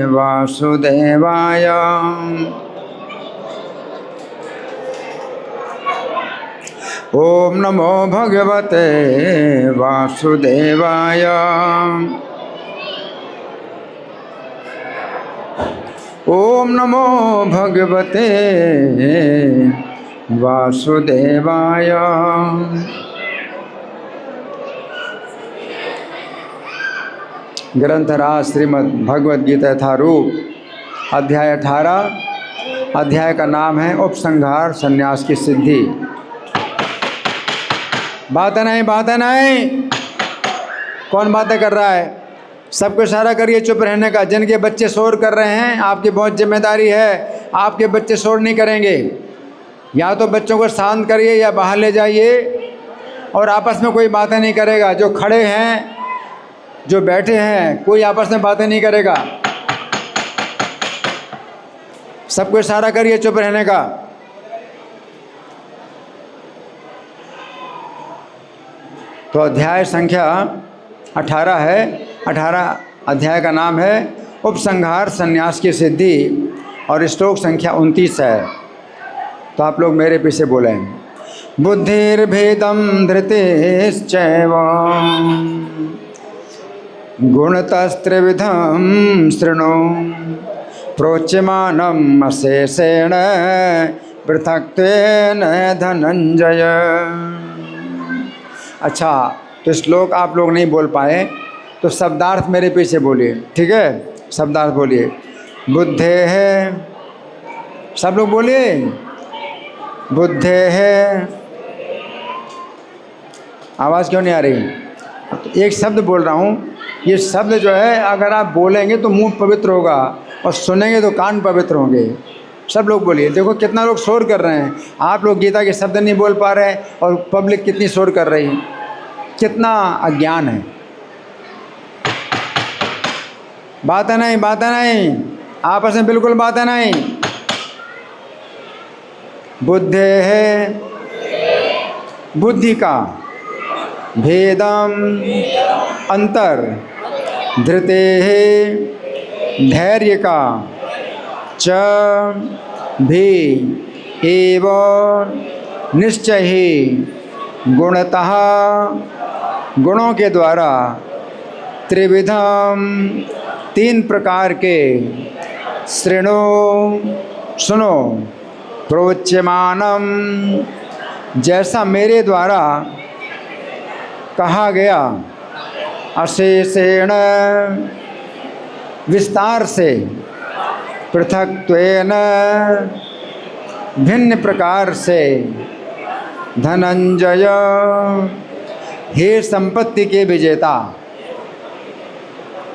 वासुदेवाय। ओम नमो भगवते वासुदेवाय। ओम नमो भगवते वासुदेवाय। ग्रंथराज श्रीमद् भगवद गीता यथारूप अध्याय 18। अध्याय का नाम है उपसंहार संन्यास की सिद्धि। बातें नहीं। कौन बातें कर रहा है? सबको इशारा करिए चुप रहने का। जिनके बच्चे शोर कर रहे हैं आपकी बहुत जिम्मेदारी है। आपके बच्चे शोर नहीं करेंगे। या तो बच्चों को शांत करिए या बाहर ले जाइए। और आपस में कोई बातें नहीं करेगा। जो खड़े हैं जो बैठे हैं कोई आपस में बातें नहीं करेगा। सबको इशारा करिए चुप रहने का। तो अध्याय संख्या 18 है। 18 अध्याय का नाम है उपसंहार संन्यास की सिद्धि और श्लोक संख्या 29 है। तो आप लोग मेरे पीछे बोलें। बुद्धिर्भेदम धृतेश्चैव गुणतस्त्रिविधं शृणु प्रोच्यमानम् अशेषेण पृथक्त्वेन धनंजय। अच्छा, तो श्लोक आप लोग नहीं बोल पाए तो शब्दार्थ मेरे पीछे बोलिए, ठीक है? शब्दार्थ बोलिए। बुद्धे है, सब लोग बोलिए। बुद्धे है, आवाज़ क्यों नहीं आ रही? तो एक शब्द बोल रहा हूँ। ये शब्द जो है अगर आप बोलेंगे तो मुंह पवित्र होगा और सुनेंगे तो कान पवित्र होंगे। सब लोग बोलिए। देखो कितना लोग शोर कर रहे हैं। आप लोग गीता के शब्द नहीं बोल पा रहे हैं और पब्लिक कितनी शोर कर रही है। कितना अज्ञान है। बातें नहीं, आपस में बिल्कुल बातें नहीं। बुद्धे है, बुद्धि का, भेदम अंतर, धृते है धैर्य का, च भी एवं निश्चय ही गुणतः गुणों के द्वारा, त्रिविधम 3 प्रकार के, शृणु सुनो, प्रोच्यमानम जैसा मेरे द्वारा कहा गया, अशेषेण विस्तार से, पृथक्त्वेन भिन्न प्रकार से, धनंजय हे संपत्ति के विजेता।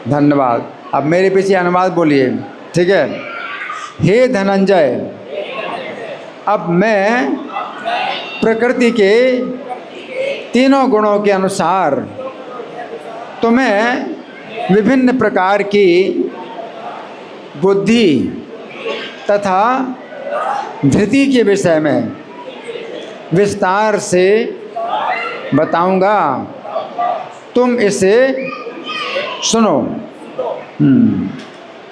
धन्यवाद। अब मेरे पीछे अनुवाद बोलिए, ठीक है? हे धनंजय, अब मैं प्रकृति के तीनों गुणों के अनुसार तुम्हें विभिन्न प्रकार की बुद्धि तथा धृति के विषय में विस्तार से बताऊंगा। तुम इसे सुनो।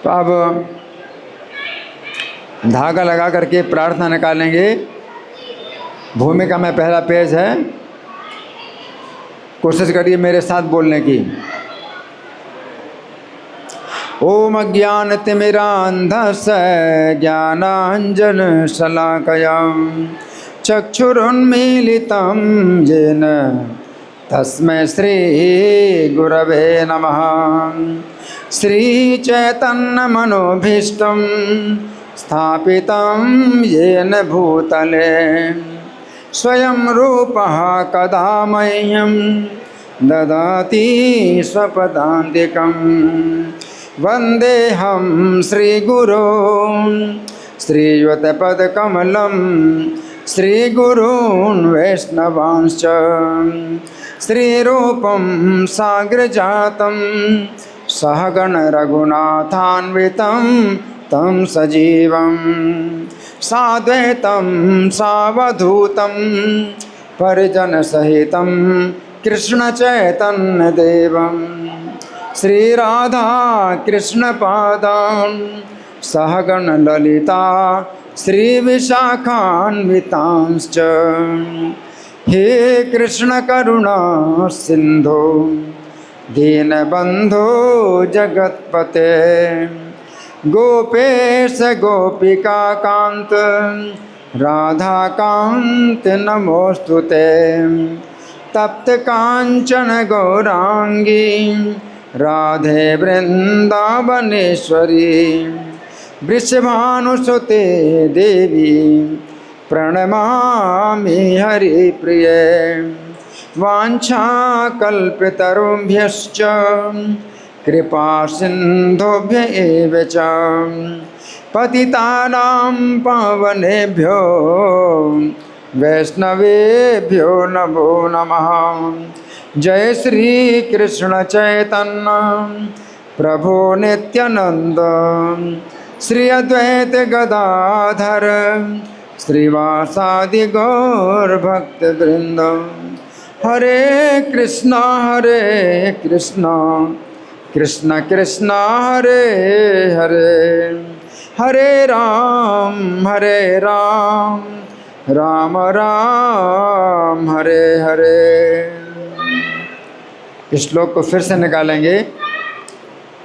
तो अब धागा लगा करके प्रार्थना निकालेंगे। भूमिका में पहला पेज है। कोशिश करिए मेरे साथ बोलने की। ओम अज्ञानतिमिरान्धस्य ज्ञानाञ्जन शलाकया चक्षुरुन्मीलितं येन तस्मै श्री गुरवे नमः। श्रीचैतन्यमनोभीष्टं स्थापितं येन भूतले स्वयं रूपः कदा मह्यं ददाति स्वपदान्तिकं। वन्देऽहं श्रीगुरो श्रीयुतपदकमलं श्रीगुरून् वैष्णवांश्च श्रीरूपं साग्रजातं सहगण रघुनाथान्वितं तं सजीवं साद्वैतं सावधूतं परिजनसहितं कृष्णचैतन्यदेवं श्री राधा कृष्ण पादान सहगण ललिता श्री विशाखान्वितांश्च हे कृष्ण करुणा सिंधु दीनबंधो जगत्पते गोपेश गोपिका कांत राधा कांत नमोस्तुते तप्त कांचन गौरांगी राधे वृंदावनेश्वरी वृषभानुसुते देवी प्रणमामि हरिप्रिये वाञ्छाकल्पतरुभ्यश्च कृपा सिन्धुभ्य एव च पतितानां पावनेभ्यो वैष्णवेभ्यो नमो नमः। जय श्री कृष्ण चैतन्य प्रभु नित्यानंद श्री अद्वैत गदाधर श्रीवासादि गौर भक्त वृंद। हरे कृष्णा कृष्ण कृष्ण हरे हरे हरे राम राम राम हरे हरे। इस श्लोक को फिर से निकालेंगे।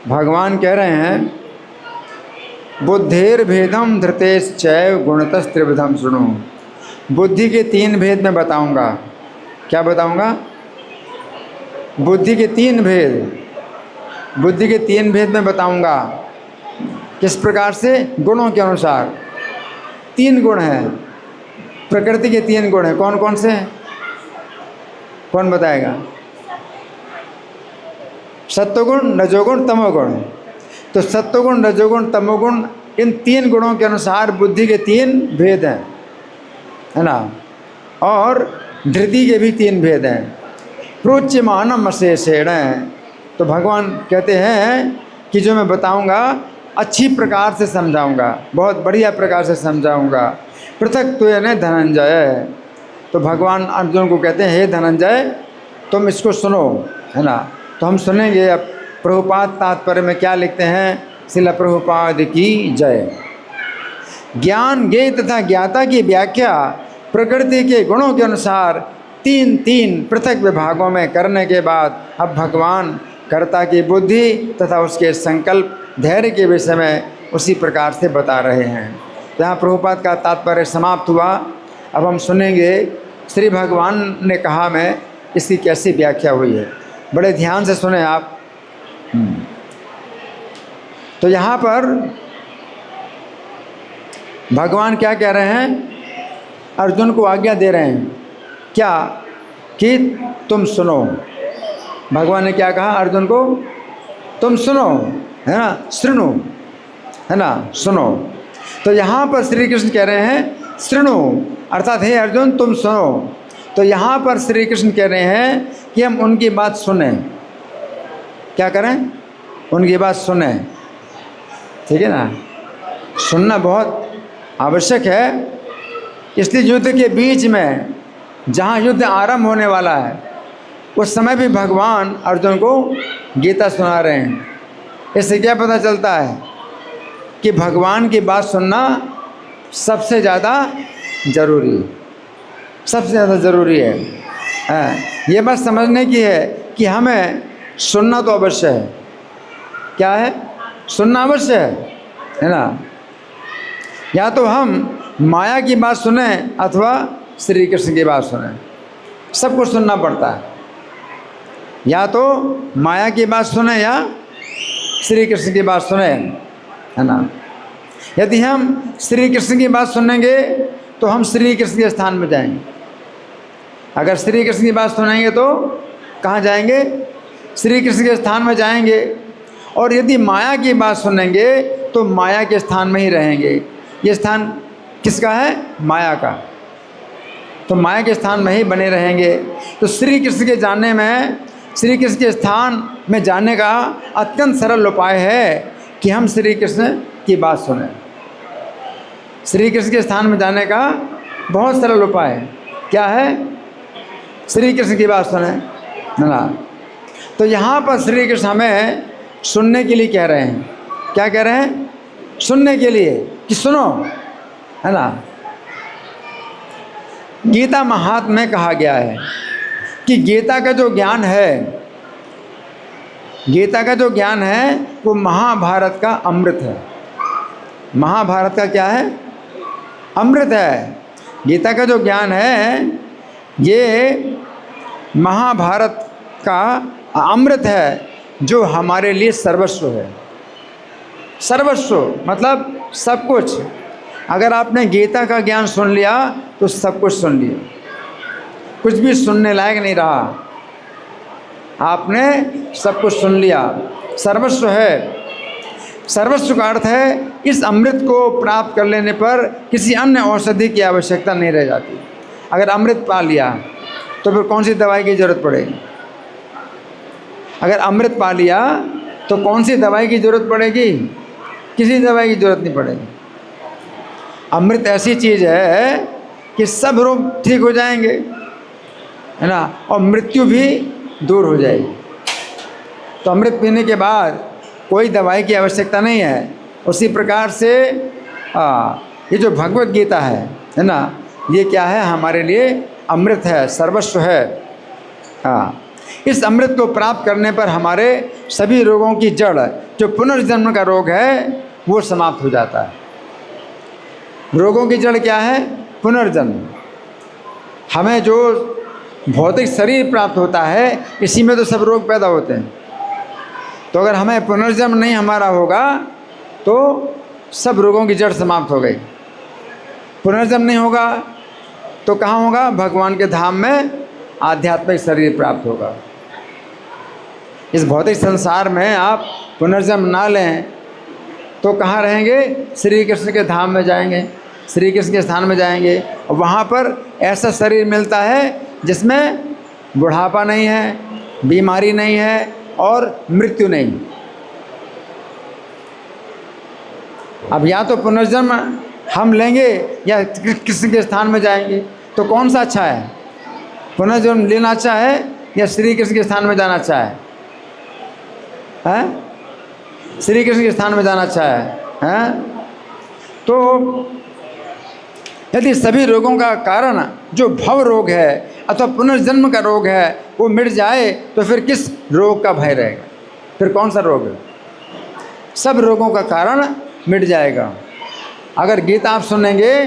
भगवान कह रहे हैं बुद्धेर भेदम धृतेश चैव गुणतस्त्रिविधम सुनो। बुद्धि के 3 भेद मैं बताऊंगा। क्या बताऊंगा? बुद्धि के 3 भेद। बुद्धि के 3 भेद मैं बताऊंगा। किस प्रकार से? गुणों के अनुसार। 3 गुण हैं, प्रकृति के 3 गुण हैं। कौन कौन से हैं? कौन बताएगा? सत्वगुण, रजोगुण, तमोगुण। तो सत्वगुण, रजोगुण, तमोगुण, इन 3 गुणों के अनुसार बुद्धि के 3 भेद हैं, है ना। और धृति के भी 3 भेद हैं। प्रोच्यमानम अशेषेण। तो भगवान कहते हैं कि जो मैं बताऊंगा अच्छी प्रकार से समझाऊंगा, बहुत बढ़िया प्रकार से समझाऊंगा। पृथक त्वेन धनंजय। तो भगवान अर्जुन को कहते हैं हे धनंजय तुम इसको सुनो, है ना। तो हम सुनेंगे। अब प्रभुपाद तात्पर्य में क्या लिखते हैं? श्रील प्रभुपाद की जय। ज्ञान ज्ञेय तथा ज्ञाता की व्याख्या प्रकृति के गुणों के अनुसार 3 पृथक विभागों में करने के बाद अब भगवान कर्ता की बुद्धि तथा उसके संकल्प धैर्य के विषय में उसी प्रकार से बता रहे हैं। यहाँ प्रभुपाद का तात्पर्य समाप्त हुआ। अब हम सुनेंगे श्री भगवान ने कहा में इसकी कैसी व्याख्या हुई है। बड़े ध्यान से सुने आप। तो यहाँ पर भगवान क्या कह रहे हैं? अर्जुन को आज्ञा दे रहे हैं क्या? कि तुम सुनो। भगवान ने क्या कहा अर्जुन को? तुम सुनो, है ना, शृणु, है ना, सुनो। तो यहाँ पर श्री कृष्ण कह रहे हैं शृणु, अर्थात हे अर्जुन तुम सुनो। तो यहाँ पर श्री कृष्ण कह रहे हैं कि हम उनकी बात सुने। क्या करें? उनकी बात सुने। ठीक है ना। सुनना बहुत आवश्यक है। इसलिए युद्ध के बीच में जहाँ युद्ध आरंभ होने वाला है उस समय भी भगवान अर्जुन को गीता सुना रहे हैं। इससे क्या पता चलता है कि भगवान की बात सुनना सबसे ज़्यादा ज़रूरी है, सबसे ज़्यादा ज़रूरी है। ये बात समझने की है कि हमें सुनना तो अवश्य है। क्या है? सुनना अवश्य है ना। या तो हम माया की बात सुने अथवा श्री कृष्ण की बात सुने, सबको सुनना पड़ता है। या तो माया की बात सुने या श्री कृष्ण की बात सुने, है ना। यदि हम श्री कृष्ण की बात सुनेंगे तो हम श्री कृष्ण के स्थान में जाएंगे। अगर श्री कृष्ण की बात सुनेंगे तो कहाँ जाएंगे? श्री कृष्ण के स्थान में जाएंगे। और यदि माया की बात सुनेंगे तो माया के स्थान में ही रहेंगे। ये स्थान किसका है? माया का। तो माया के स्थान में ही बने रहेंगे। तो श्री कृष्ण के जानने में, श्री कृष्ण के स्थान में जाने का अत्यंत सरल उपाय है कि हम श्री कृष्ण की बात सुनें। श्री कृष्ण के स्थान में जाने का बहुत सरल उपाय है। क्या है? श्री कृष्ण की बात सुनें, है ना। तो यहाँ पर श्री कृष्ण हमें सुनने के लिए कह रहे हैं। क्या कह रहे हैं? सुनने के लिए कि सुनो, है ना। गीता महात्म्य में कहा गया है कि गीता का जो ज्ञान है, गीता का जो ज्ञान है वो महाभारत का अमृत है। महाभारत का क्या है? अमृत है। गीता का जो ज्ञान है ये महाभारत का अमृत है, जो हमारे लिए सर्वस्व है। सर्वस्व मतलब सब कुछ। अगर आपने गीता का ज्ञान सुन लिया तो सब कुछ सुन लिया, कुछ भी सुनने लायक नहीं रहा। आपने सब कुछ सुन लिया, सर्वस्व है। सर्वस्व का अर्थ है इस अमृत को प्राप्त कर लेने पर किसी अन्य औषधि की आवश्यकता नहीं रह जाती। अगर अमृत पा लिया तो फिर कौन सी दवाई की ज़रूरत पड़ेगी? अगर अमृत पा लिया तो कौन सी दवाई की ज़रूरत पड़ेगी? किसी दवाई की ज़रूरत नहीं पड़ेगी। अमृत ऐसी चीज़ है कि सब रोग ठीक हो जाएंगे, है ना, और मृत्यु भी दूर हो जाएगी। तो अमृत पीने के बाद कोई दवाई की आवश्यकता नहीं है। उसी प्रकार से ये जो भगवत गीता है ना, ये क्या है? हमारे लिए अमृत है, सर्वस्व है। इस अमृत को प्राप्त करने पर हमारे सभी रोगों की जड़, जो पुनर्जन्म का रोग है, वो समाप्त हो जाता है। रोगों की जड़ क्या है? पुनर्जन्म। हमें जो भौतिक शरीर प्राप्त होता है, इसी में तो सब रोग पैदा होते हैं। तो अगर हमें पुनर्जन्म नहीं हमारा होगा तो सब रोगों की जड़ समाप्त हो गई। पुनर्जन्म नहीं होगा तो कहाँ होगा? भगवान के धाम में आध्यात्मिक शरीर प्राप्त होगा। इस भौतिक संसार में आप पुनर्जन्म ना लें तो कहाँ रहेंगे? श्री कृष्ण के धाम में जाएंगे, श्री कृष्ण के स्थान में जाएंगे, और वहाँ पर ऐसा शरीर मिलता है जिसमें बुढ़ापा नहीं है, बीमारी नहीं है और मृत्यु नहीं। अब या तो पुनर्जन्म हम लेंगे या कृष्ण के स्थान में जाएंगे, तो कौन सा अच्छा है? पुनर्जन्म लेना अच्छा है या श्री कृष्ण के स्थान में जाना अच्छा है? हैं? श्री कृष्ण के स्थान में जाना अच्छा है, हैं? तो यदि सभी रोगों का कारण जो भव रोग है अथवा पुनर्जन्म का रोग है वो मिट जाए तो फिर किस रोग का भय रहेगा? फिर कौन सा रोग है? सब रोगों का कारण मिट जाएगा। अगर गीता आप सुनेंगे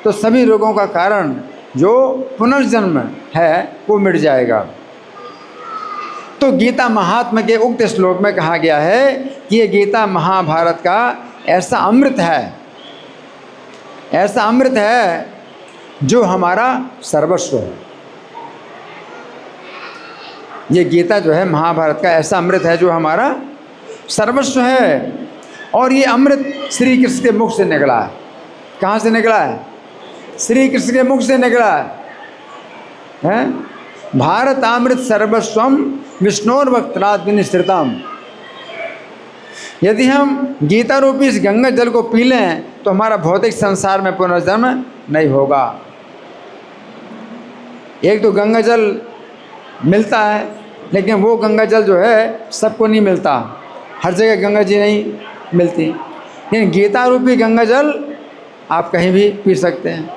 तो सभी रोगों का कारण जो पुनर्जन्म है वो मिट जाएगा। तो गीता महात्म्य के उक्त श्लोक में कहा गया है कि ये गीता महाभारत का ऐसा अमृत है, ऐसा अमृत है जो हमारा सर्वस्व है। ये गीता जो है महाभारत का ऐसा अमृत है जो हमारा सर्वस्व है। और ये अमृत श्री कृष्ण के मुख से निकला है। कहाँ से निकला है? श्री कृष्ण के मुख से निकला है। भारत अमृत सर्वस्वम विष्णोर्वक्त्रात् विनिश्रितम। यदि हम गीता रूपी इस गंगा जल को पी लें तो हमारा भौतिक संसार में पुनर्जन्म नहीं होगा। एक तो गंगा जल मिलता है, लेकिन वो गंगा जल जो है सबको नहीं मिलता, हर जगह गंगा जी नहीं मिलती। लेकिन गीता रूपी गंगा जल आप कहीं भी पी सकते हैं।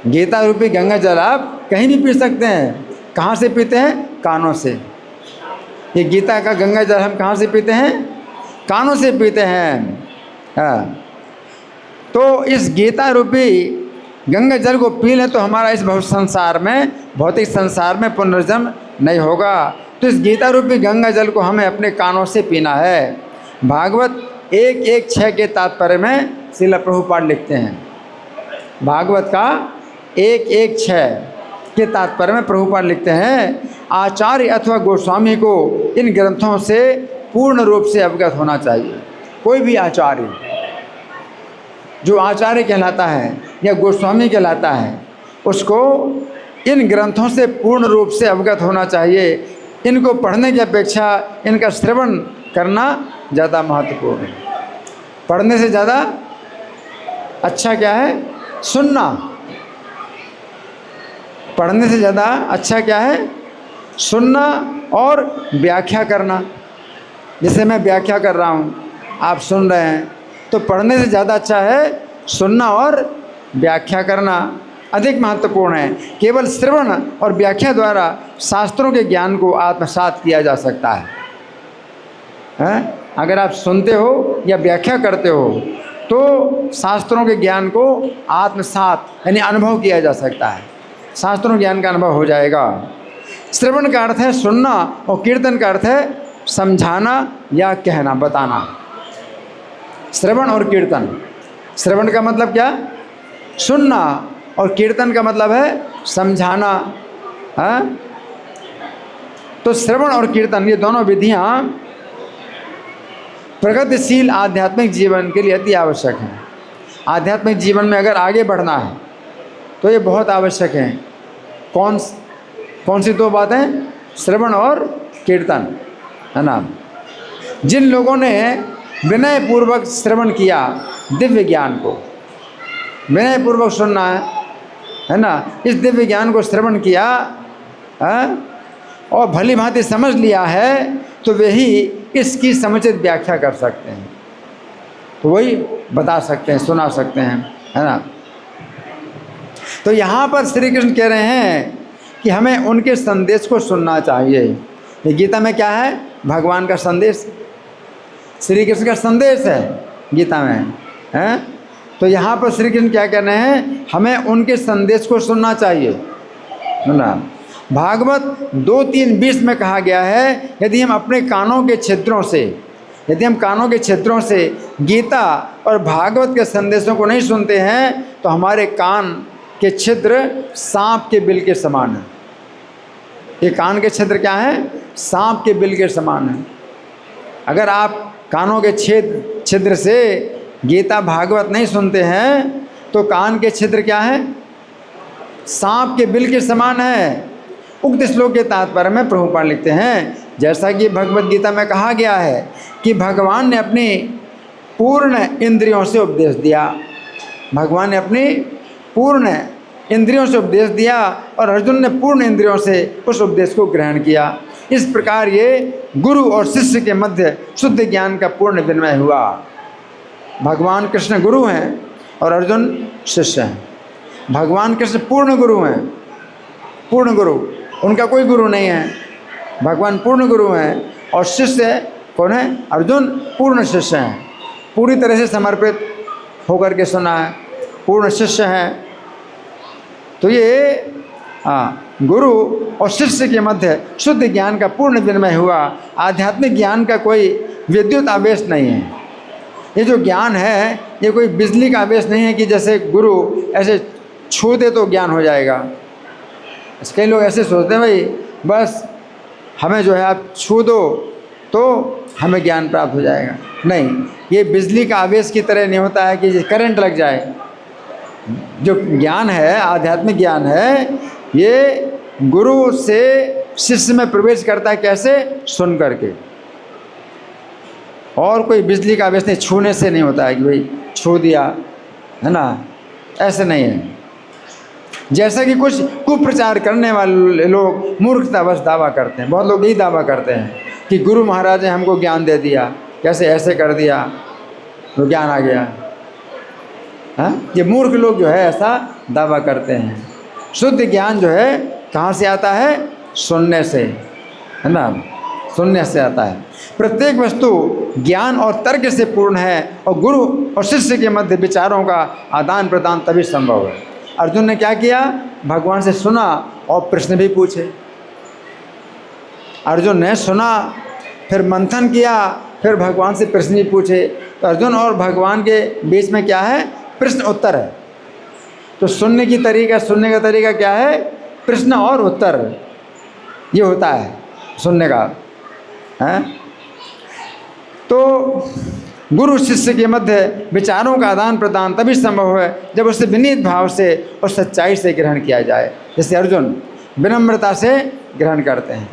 गीता रूपी गंगा जल आप कहीं भी पी सकते हैं। कहाँ से पीते हैं? कानों से। ये गीता का गंगा जल हम कहाँ से पीते हैं? कानों से पीते हैं। तो इस गीता रूपी गंगा जल को पी लें तो हमारा इस संसार में, भौतिक संसार में पुनर्जन्म नहीं होगा। तो इस गीता रूपी गंगा जल को हमें अपने कानों से पीना है। भागवत 1:1:6 के तात्पर्य में श्रील प्रभुपाद लिखते हैं। भागवत का 1:1:6 के तात्पर्य में प्रभुपाद लिखते हैं, आचार्य अथवा गोस्वामी को इन ग्रंथों से पूर्ण रूप से अवगत होना चाहिए। कोई भी आचार्य जो आचार्य कहलाता है या गोस्वामी कहलाता है, उसको इन ग्रंथों से पूर्ण रूप से अवगत होना चाहिए। इनको पढ़ने की अपेक्षा इनका श्रवण करना ज़्यादा महत्वपूर्ण है। पढ़ने से ज़्यादा अच्छा क्या है? सुनना। पढ़ने से ज़्यादा अच्छा क्या है? सुनना और व्याख्या करना। जैसे मैं व्याख्या कर रहा हूँ, आप सुन रहे हैं, तो पढ़ने से ज़्यादा अच्छा है सुनना और व्याख्या करना अधिक महत्वपूर्ण है। केवल श्रवण और व्याख्या द्वारा शास्त्रों के ज्ञान को आत्मसात किया जा सकता है? अगर आप सुनते हो या व्याख्या करते हो तो शास्त्रों के ज्ञान को आत्मसात यानी अनुभव किया जा सकता है, शास्त्रों ज्ञान का अनुभव हो जाएगा। श्रवण का अर्थ है सुनना और कीर्तन का अर्थ है समझाना या कहना, बताना। श्रवण और कीर्तन, श्रवण का मतलब क्या? सुनना, और कीर्तन का मतलब है समझाना। है? तो श्रवण और कीर्तन ये दोनों विधियाँ प्रगतिशील आध्यात्मिक जीवन के लिए अति आवश्यक हैं। आध्यात्मिक जीवन में अगर आगे बढ़ना है तो ये बहुत आवश्यक है। कौन सी दो बातें? श्रवण और कीर्तन, है ना। जिन लोगों ने विनय पूर्वक श्रवण किया दिव्य ज्ञान को, विनय पूर्वक सुनना है ना, इस दिव्य ज्ञान को श्रवण किया है और भली भांति समझ लिया है, तो वे ही इसकी समुचित व्याख्या कर सकते हैं, तो वही बता सकते हैं, सुना सकते हैं, है ना। तो यहाँ पर श्री कृष्ण कह रहे हैं कि हमें उनके संदेश को सुनना चाहिए। ये गीता में क्या है? भगवान का संदेश, श्री कृष्ण का संदेश है गीता में, है। तो यहाँ पर श्री कृष्ण क्या कह रहे हैं? हमें उनके संदेश को सुनना चाहिए, है ना। भागवत 2:3-20 में कहा गया है, यदि हम अपने कानों के छिद्रों से गीता और भागवत के संदेशों को नहीं सुनते हैं तो हमारे कान के छिद्र सांप के बिल के समान है। ये कान के छिद्र क्या है? सांप के बिल के समान है। अगर आप कानों के छिद्र से गीता भागवत नहीं सुनते हैं तो कान के छिद्र क्या है? सांप के बिल के समान है। उक्त श्लोक के तात्पर्य में प्रभुपाद लिखते हैं, जैसा कि भगवत गीता में कहा गया है कि भगवान ने अपनी पूर्ण इंद्रियों से उपदेश दिया। भगवान ने अपनी पूर्ण इंद्रियों से उपदेश दिया और अर्जुन ने पूर्ण इंद्रियों से उस उपदेश को ग्रहण किया। इस प्रकार ये गुरु और शिष्य के मध्य शुद्ध ज्ञान का पूर्ण विनिमय हुआ। भगवान कृष्ण गुरु हैं और अर्जुन शिष्य हैं। भगवान कृष्ण पूर्ण गुरु हैं, पूर्ण गुरु, उनका कोई गुरु नहीं है। भगवान पूर्ण गुरु हैं और शिष्य कौन है? अर्जुन पूर्ण शिष्य हैं, पूरी तरह से समर्पित होकर के सुना है, पूर्ण शिष्य हैं। तो ये गुरु और शिष्य के मध्य शुद्ध ज्ञान का पूर्ण विनिमय हुआ। आध्यात्मिक ज्ञान का कोई विद्युत आवेश नहीं है। ये जो ज्ञान है ये कोई बिजली का आवेश नहीं है कि जैसे गुरु ऐसे छू दे तो ज्ञान हो जाएगा। कई लोग ऐसे सोचते हैं भाई बस हमें जो है आप छू दो तो हमें ज्ञान प्राप्त हो जाएगा। नहीं, ये बिजली का आवेश की तरह नहीं होता है कि करंट लग जाए। जो ज्ञान है, आध्यात्मिक ज्ञान है, ये गुरु से शिष्य में प्रवेश करता है। कैसे? सुन करके। और कोई बिजली का आवेश नहीं, छूने से नहीं होता है कि भाई छू दिया, है ना, ऐसे नहीं है। जैसा कि कुछ कुप्रचार करने वाले लोग मूर्खतावश दावा करते हैं। बहुत लोग यही दावा करते हैं कि गुरु महाराज ने हमको ज्ञान दे दिया, कैसे ऐसे कर दिया तो ज्ञान आ गया। हाँ, ये मूर्ख लोग जो है ऐसा दावा करते हैं। शुद्ध ज्ञान जो है कहाँ से आता है? सुनने से, है ना, सुनने से आता है। प्रत्येक वस्तु ज्ञान और तर्क से पूर्ण है और गुरु और शिष्य के मध्य विचारों का आदान प्रदान तभी संभव है। अर्जुन ने क्या किया? भगवान से सुना और प्रश्न भी पूछे। अर्जुन ने सुना, फिर मंथन किया, फिर भगवान से प्रश्न भी पूछे। तो अर्जुन और भगवान के बीच में क्या है? प्रश्न उत्तर है। तो सुनने का तरीका क्या है? प्रश्न और उत्तर, ये होता है सुनने का, है। तो गुरु शिष्य के मध्य विचारों का आदान प्रदान तभी संभव है जब उससे विनीत भाव से और सच्चाई से ग्रहण किया जाए। जैसे अर्जुन विनम्रता से ग्रहण करते हैं।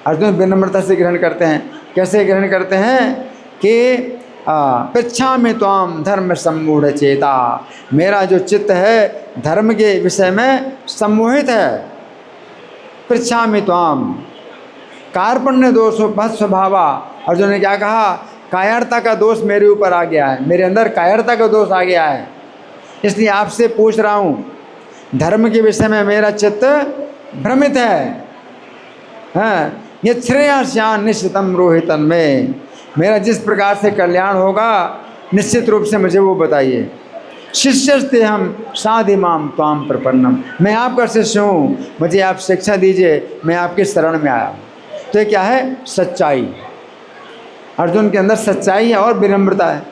अर्जुन विनम्रता से ग्रहण करते हैं। कैसे ग्रहण करते हैं कि पृच्छामि त्वाम धर्म सम्मूढ़ चेता, मेरा जो चित्त है धर्म के विषय में सम्मोहित है। पृच्छामि त्वाम, कार्पण्य दोषो भत स्वभावा। अर्जुन ने क्या कहा? कायरता का दोष मेरे ऊपर आ गया है, मेरे अंदर कायरता का दोष आ गया है, इसलिए आपसे पूछ रहा हूँ। धर्म के विषय में मेरा चित्त भ्रमित है। हाँ, ये श्रेयस्यान निश्चितम रोहितन में, मेरा जिस प्रकार से कल्याण होगा निश्चित रूप से मुझे वो बताइए। शिष्यस्ते हम साधिमाम त्वाम प्रपन्नम, मैं आपका शिष्य हूँ, मुझे आप शिक्षा दीजिए, मैं आपके शरण में आया। तो ये क्या है? सच्चाई। अर्जुन के अंदर सच्चाई है और विनम्रता है।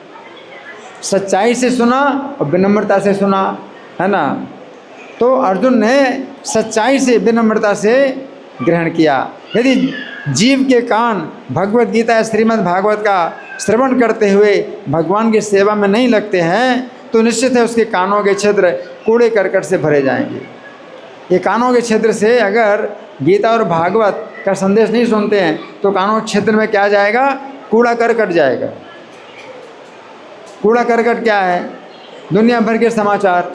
सच्चाई से सुना और विनम्रता से सुना, है ना। तो अर्जुन ने सच्चाई से विनम्रता से ग्रहण किया। यदि जीव के कान भगवत गीता या श्रीमद् भागवत का श्रवण करते हुए भगवान की सेवा में नहीं लगते हैं तो निश्चित है उसके कानों के छिद्र कूड़े करकट से भरे जाएंगे। ये कानों के छिद्र से अगर गीता और भागवत का संदेश नहीं सुनते हैं तो कानों के छिद्र में क्या जाएगा? कूड़ा करकट जाएगा। कूड़ा करकट क्या है? दुनिया भर के समाचार।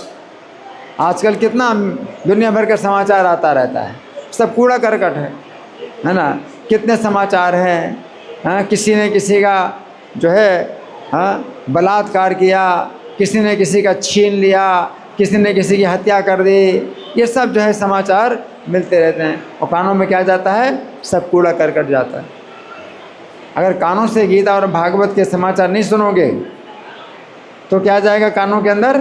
आजकल कितना दुनिया भर का समाचार आता रहता है, सब कूड़ा करकट है ना। कितने समाचार हैं, हाँ, किसी ने किसी का जो है बलात्कार किया, किसी ने किसी का छीन लिया, किसी ने किसी की हत्या कर दी, ये सब जो है समाचार मिलते रहते हैं। और कानों में क्या जाता है? सब कूड़ा करकट जाता है। अगर कानों से गीता और भागवत के समाचार नहीं सुनोगे तो क्या जाएगा कानों के अंदर?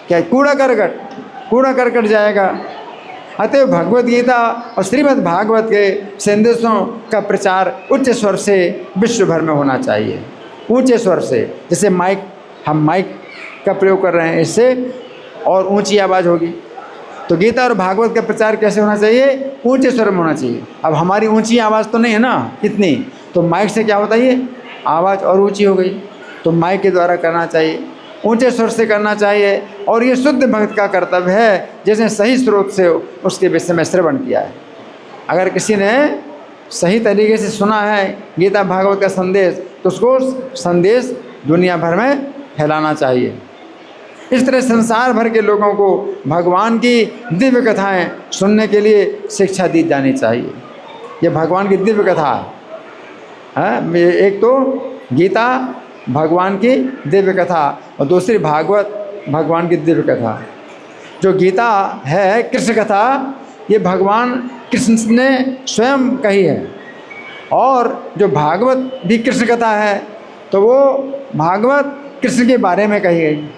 क्या? कूड़ा करकट जाएगा। अतएव भगवत गीता और श्रीमद् भागवत के संदेशों का प्रचार उच्च स्वर से विश्व भर में होना चाहिए। ऊंचे स्वर से, जैसे हम माइक का प्रयोग कर रहे हैं, इससे और ऊंची आवाज़ होगी। तो गीता और भागवत का प्रचार कैसे होना चाहिए? ऊंचे स्वर में होना चाहिए। अब हमारी ऊंची आवाज़ तो नहीं है ना इतनी, तो माइक से क्या होता है, ये आवाज़ और ऊंची हो गई। तो माइक के द्वारा करना चाहिए, ऊंचे स्वर से करना चाहिए। और ये शुद्ध भक्त का कर्तव्य है जिसने सही स्रोत से उसके विषय में श्रवण किया है। अगर किसी ने सही तरीके से सुना है गीता भागवत का संदेश तो उसको संदेश दुनिया भर में फैलाना चाहिए। इस तरह संसार भर के लोगों को भगवान की दिव्य कथाएं सुनने के लिए शिक्षा दी जानी चाहिए। ये भगवान की दिव्य कथा है। एक तो गीता भगवान की दिव्य कथा और दूसरी भागवत भगवान की दिव्य कथा। जो गीता है कृष्ण कथा, ये भगवान कृष्ण ने स्वयं कही है। और जो भागवत भी कृष्ण कथा है तो वो भागवत कृष्ण के बारे में कही गई।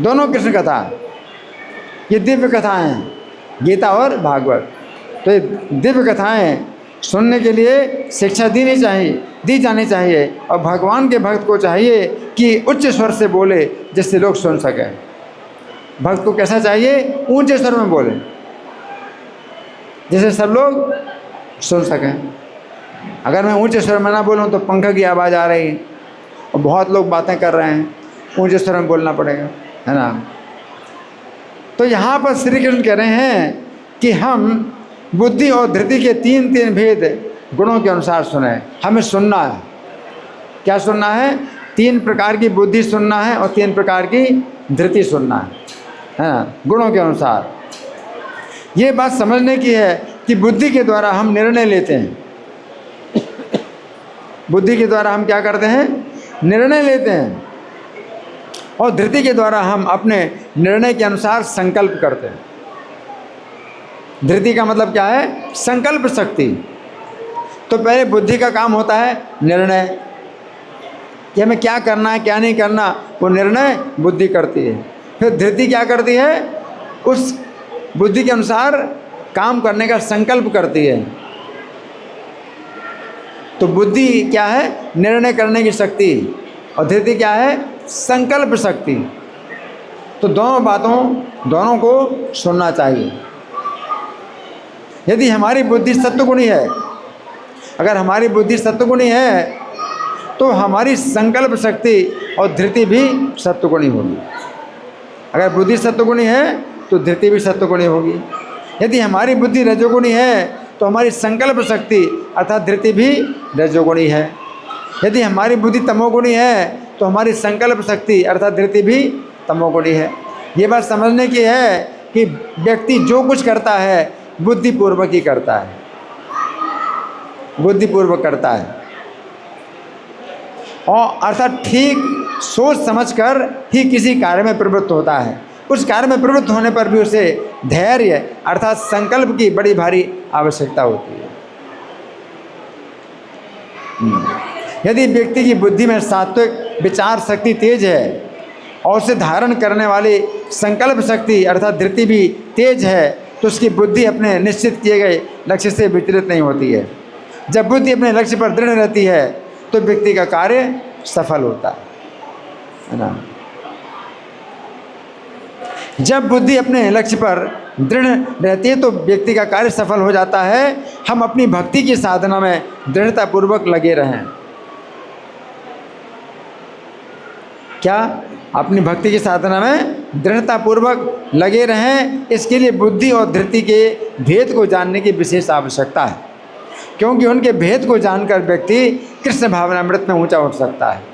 दोनों कृष्ण कथा, ये दिव्य कथाएं हैं, गीता और भागवत। तो ये दिव्य कथाएं सुनने के लिए शिक्षा दी जानी चाहिए। और भगवान के भक्त को चाहिए कि उच्च स्वर से बोले जिससे लोग सुन सकें। भक्त को कैसा चाहिए? ऊंचे स्वर में बोले जिससे सब लोग सुन सकें। अगर मैं ऊंचे स्वर में ना बोलूँ तो पंखा की आवाज़ आ रही है और बहुत लोग बातें कर रहे हैं, ऊंचे स्वर में बोलना पड़ेगा, है ना। तो यहाँ पर श्री कृष्ण कह रहे हैं कि हम बुद्धि और धृति के तीन भेद गुणों के अनुसार सुने। हमें सुनना है। क्या सुनना है? 3 प्रकार की बुद्धि सुनना है और 3 प्रकार की धृति सुनना है ना, गुणों के अनुसार। ये बात समझने की है कि बुद्धि के द्वारा हम निर्णय लेते हैं। बुद्धि के द्वारा हम क्या करते हैं? निर्णय लेते हैं। और धृति के द्वारा हम अपने निर्णय के अनुसार संकल्प करते हैं। धृति का मतलब क्या है? संकल्प शक्ति। तो पहले बुद्धि का काम होता है निर्णय कि हमें क्या करना है क्या नहीं करना, वो निर्णय बुद्धि करती है। फिर धृति क्या करती है? उस बुद्धि के अनुसार काम करने का संकल्प करती है। तो बुद्धि क्या है? निर्णय करने की शक्ति। और धृति क्या है? संकल्प शक्ति। तो दोनों को सुनना चाहिए। यदि हमारी बुद्धि सत्वगुणी है, अगर हमारी बुद्धि सत्वगुणी है तो हमारी संकल्प शक्ति और धृति भी सत्वगुणी होगी। अगर बुद्धि सत्वगुणी है तो धृति भी सत्वगुणी होगी। यदि हमारी बुद्धि रजोगुणी है तो हमारी संकल्प शक्ति अर्थात धृति भी रजोगुणी है। यदि हमारी बुद्धि तमोगुणी है तो हमारी संकल्प शक्ति अर्थात धृति भी तमोगुणी है। ये बात समझने की है कि व्यक्ति जो कुछ करता है बुद्धिपूर्वक ही करता है। बुद्धिपूर्वक करता है, और अर्थात ठीक सोच समझकर ही किसी कार्य में प्रवृत्त होता है। उस कार्य में प्रवृत्त होने पर भी उसे धैर्य अर्थात संकल्प की बड़ी भारी आवश्यकता होती है। यदि व्यक्ति की बुद्धि में सात्विक विचार शक्ति तेज है और उसे धारण करने वाली संकल्प शक्ति अर्थात धृति भी तेज है, तो उसकी बुद्धि अपने निश्चित किए गए लक्ष्य से विचलित नहीं होती है। जब बुद्धि अपने लक्ष्य पर दृढ़ रहती है तो व्यक्ति का कार्य सफल होता है ना। जब बुद्धि अपने लक्ष्य पर दृढ़ रहती है तो व्यक्ति का कार्य सफल हो जाता है। हम अपनी भक्ति की साधना में दृढ़तापूर्वक लगे रहें। क्या? अपनी भक्ति की साधना में दृढ़तापूर्वक लगे रहें। इसके लिए बुद्धि और धृति के भेद को जानने की विशेष आवश्यकता है, क्योंकि उनके भेद को जानकर व्यक्ति कृष्ण भावनामृत में ऊंचा उठ सकता है।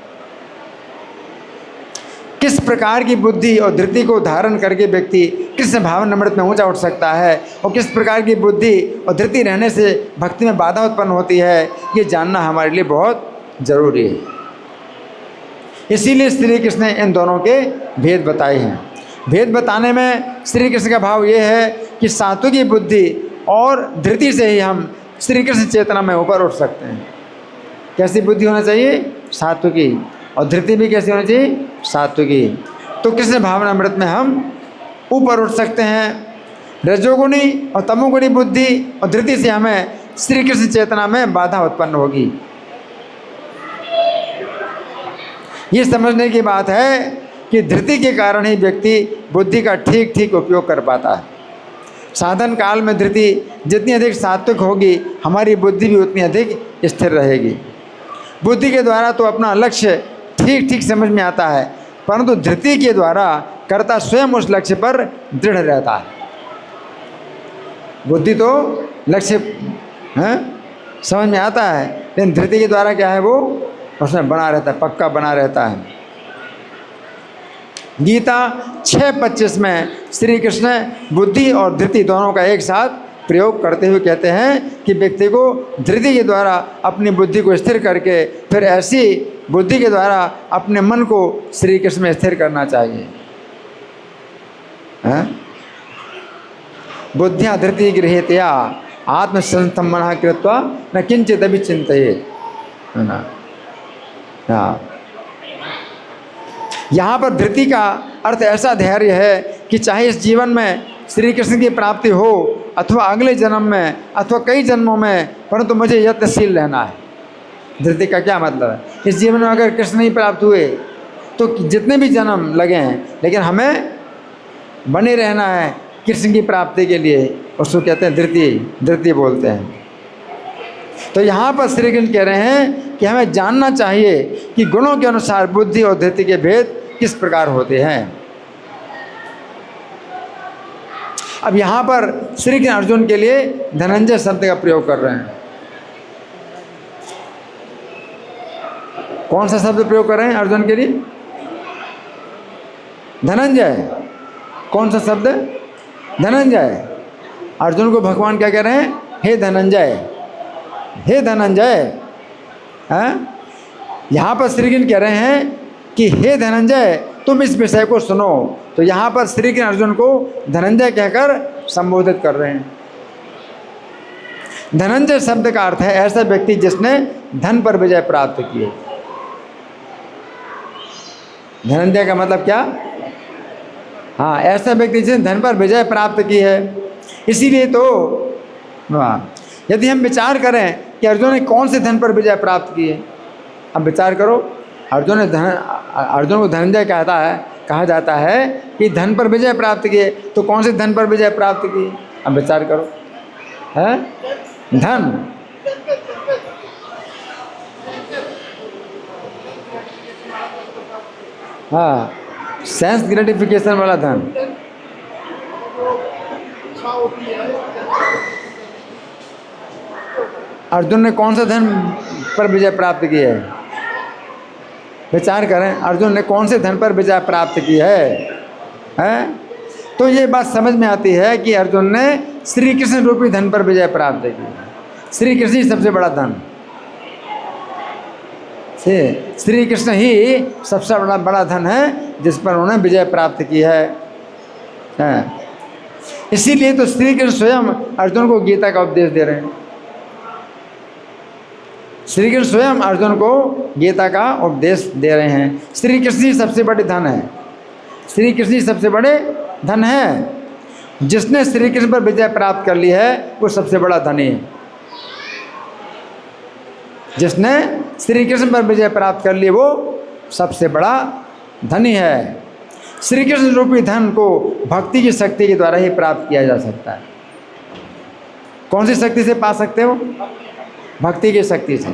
किस प्रकार की बुद्धि और धृति को धारण करके व्यक्ति कृष्ण भावनामृत में ऊंचा उठ सकता है और किस प्रकार की बुद्धि और धृति रहने से भक्ति में बाधा उत्पन्न होती है, ये जानना हमारे लिए बहुत जरूरी है। इसीलिए श्री कृष्ण ने इन दोनों के भेद बताए हैं। भेद बताने में श्री कृष्ण का भाव ये है कि सात्विकी बुद्धि और धृति से ही हम श्री कृष्ण चेतना में ऊपर उठ सकते हैं। कैसी बुद्धि होना चाहिए? सात्विकी। और धृति भी कैसी होनी चाहिए? सात्विकी। तो कृष्ण भावनामृत में हम ऊपर उठ सकते हैं। रजोगुणी और तमोगुणी बुद्धि और धृति से हमें श्री कृष्ण चेतना में बाधा उत्पन्न होगी। ये समझने की बात है कि धृति के कारण ही व्यक्ति बुद्धि का ठीक ठीक उपयोग कर पाता है। साधन काल में धृति जितनी अधिक सात्विक होगी, हमारी बुद्धि भी उतनी अधिक स्थिर रहेगी। बुद्धि के द्वारा तो अपना लक्ष्य ठीक ठीक समझ में आता है, परंतु धृति के द्वारा कर्ता स्वयं उस लक्ष्य पर दृढ़ रहता है। बुद्धि तो लक्ष्य समझ में आता है, लेकिन धृति के द्वारा क्या है, वो उसमें बना रहता है, पक्का बना रहता है। गीता 6:25 में श्री कृष्ण बुद्धि और धृति दोनों का एक साथ प्रयोग करते हुए कहते हैं कि व्यक्ति को धृति के द्वारा अपनी बुद्धि को स्थिर करके फिर ऐसी बुद्धि के द्वारा अपने मन को श्री कृष्ण में स्थिर करना चाहिए। बुद्धिया धृति गृहीतया आत्मसंस्थम मनः कृत्वा न किंचित अभी चिंतयेत्, है ना। हाँ, यहाँ पर धृति का अर्थ ऐसा धैर्य है कि चाहे इस जीवन में श्री कृष्ण की प्राप्ति हो अथवा अगले जन्म में अथवा कई जन्मों में, परंतु मुझे यत्नशील रहना है। धृति का क्या मतलब है? इस जीवन में अगर कृष्ण नहीं प्राप्त हुए तो जितने भी जन्म लगे हैं, लेकिन हमें बने रहना है कृष्ण की प्राप्ति के लिए। उसको कहते हैं धृति बोलते हैं। तो यहाँ पर श्री कृष्ण कह रहे हैं कि हमें जानना चाहिए कि गुणों के अनुसार बुद्धि और धृति के भेद किस प्रकार होते हैं। अब यहाँ पर श्री कृष्ण अर्जुन के लिए धनंजय शब्द का प्रयोग कर रहे हैं। कौन सा शब्द प्रयोग कर रहे हैं अर्जुन के लिए? धनंजय। कौन सा शब्द? धनंजय। अर्जुन को भगवान क्या कह रहे हैं? हे धनंजय, हे धनंजय। यहाँ पर श्री कृष्ण कह रहे हैं कि हे धनंजय, तुम इस विषय को सुनो। तो यहाँ पर श्री कृष्ण अर्जुन को धनंजय कहकर संबोधित कर रहे हैं। धनंजय शब्द का अर्थ है ऐसा व्यक्ति जिसने धन पर विजय प्राप्त की है। धनंजय का मतलब क्या? हाँ, ऐसा व्यक्ति जिसने धन पर विजय प्राप्त की है। इसीलिए तो यदि हम विचार करें कि अर्जुन ने कौन से धन पर विजय प्राप्त की है, अब विचार करो। अर्जुन को धनंजय कहा जाता है कि धन पर विजय प्राप्त किए, तो कौन से धन पर विजय प्राप्त की? अब विचार करो। है धन, हाँ, सेंस ग्रेटिफिकेशन वाला धन। अर्जुन ने कौन सा धन पर विजय प्राप्त की है? विचार करें, अर्जुन ने कौन से धन पर विजय प्राप्त की है? तो ये बात समझ में आती है कि अर्जुन ने श्री कृष्ण रूपी धन पर विजय प्राप्त की। श्री कृष्ण ही सबसे बड़ा धन, श्री कृष्ण ही सबसे बड़ा धन है जिस पर उन्होंने विजय प्राप्त की है। इसीलिए तो श्री कृष्ण स्वयं अर्जुन को गीता का उपदेश दे रहे हैं। श्री कृष्ण स्वयं अर्जुन को गीता का उपदेश दे रहे हैं। श्री कृष्ण ही सबसे बड़े धन है, श्री कृष्ण ही सबसे बड़े धन है। जिसने श्री कृष्ण पर विजय प्राप्त कर ली है वो सबसे बड़ा धनी है। जिसने श्री कृष्ण पर विजय प्राप्त कर ली वो सबसे बड़ा धनी है। श्री कृष्ण रूपी धन को भक्ति की शक्ति के द्वारा ही प्राप्त किया जा सकता है। कौन सी शक्ति से पा सकते हो? भक्ति की शक्ति से।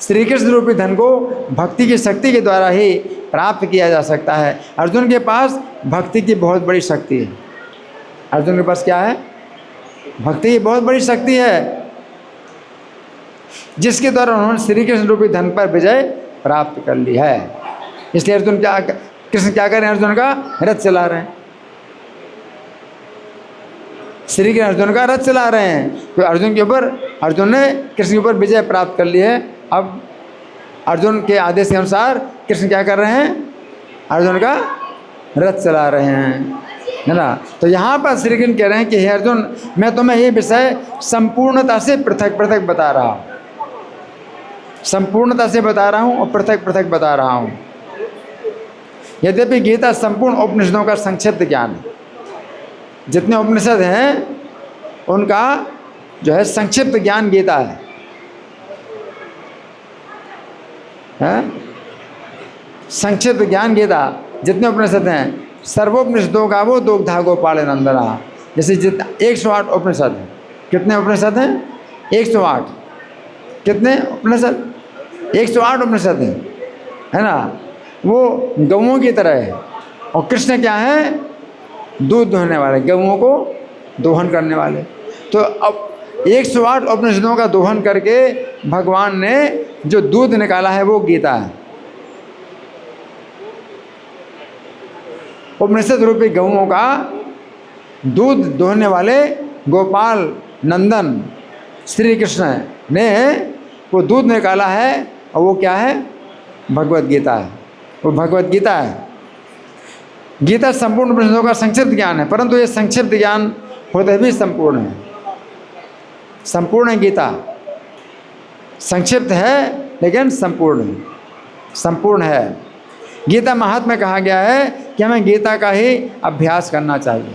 श्री कृष्ण रूपी धन को भक्ति की शक्ति के द्वारा ही प्राप्त किया जा सकता है। अर्जुन के पास भक्ति की बहुत बड़ी शक्ति है। अर्जुन के पास क्या है? भक्ति की बहुत बड़ी शक्ति है, जिसके द्वारा उन्होंने श्री कृष्ण रूपी धन पर विजय प्राप्त कर ली है। इसलिए कृष्ण क्या कर रहे हैं? अर्जुन का रथ चला रहे हैं। श्री कृष्ण अर्जुन का रथ चला रहे हैं, तो अर्जुन ने कृष्ण के ऊपर विजय प्राप्त कर ली है। अब अर्जुन के आदेश के अनुसार कृष्ण क्या कर रहे हैं? अर्जुन का रथ चला रहे हैं, है ना। तो यहाँ पर श्री कृष्ण कह रहे हैं कि हे अर्जुन, मैं तुम्हें ये विषय संपूर्णता से पृथक पृथक बता रहा हूँ, संपूर्णता से बता रहा हूँ और पृथक पृथक बता रहा हूँ। यद्यपि गीता संपूर्ण उपनिषदों का संक्षिप्त ज्ञान है। जितने उपनिषद हैं उनका जो है संक्षिप्त ज्ञान गीता है, संक्षिप्त ज्ञान गीता। जितने उपनिषद हैं सर्वोपनिषदों का वो दुग्धा गोपाल नंदना। जैसे 108 उपनिषद हैं। कितने उपनिषद हैं? 108। कितने उपनिषद? 108 उपनिषद हैं, है ना। वो गौओं की तरह है। और कृष्ण क्या है? दूध दोहने वाले, गौओं को दोहन करने वाले। तो अब 108 उपनिषदों का दोहन करके भगवान ने जो दूध निकाला है वो गीता है। उपनिषद रूपी गौओं का दूध दोहने वाले गोपाल नंदन श्री कृष्ण ने वो दूध निकाला है, और वो क्या है? भगवत गीता है। वो भगवत गीता है। गीता संपूर्ण उपनिषदों का संक्षिप्त ज्ञान है, परंतु ये संक्षिप्त ज्ञान होते भी संपूर्ण है। संपूर्ण है गीता, संक्षिप्त है लेकिन संपूर्ण है, संपूर्ण है। गीता महात्म्य में कहा गया है कि हमें गीता का ही अभ्यास करना चाहिए।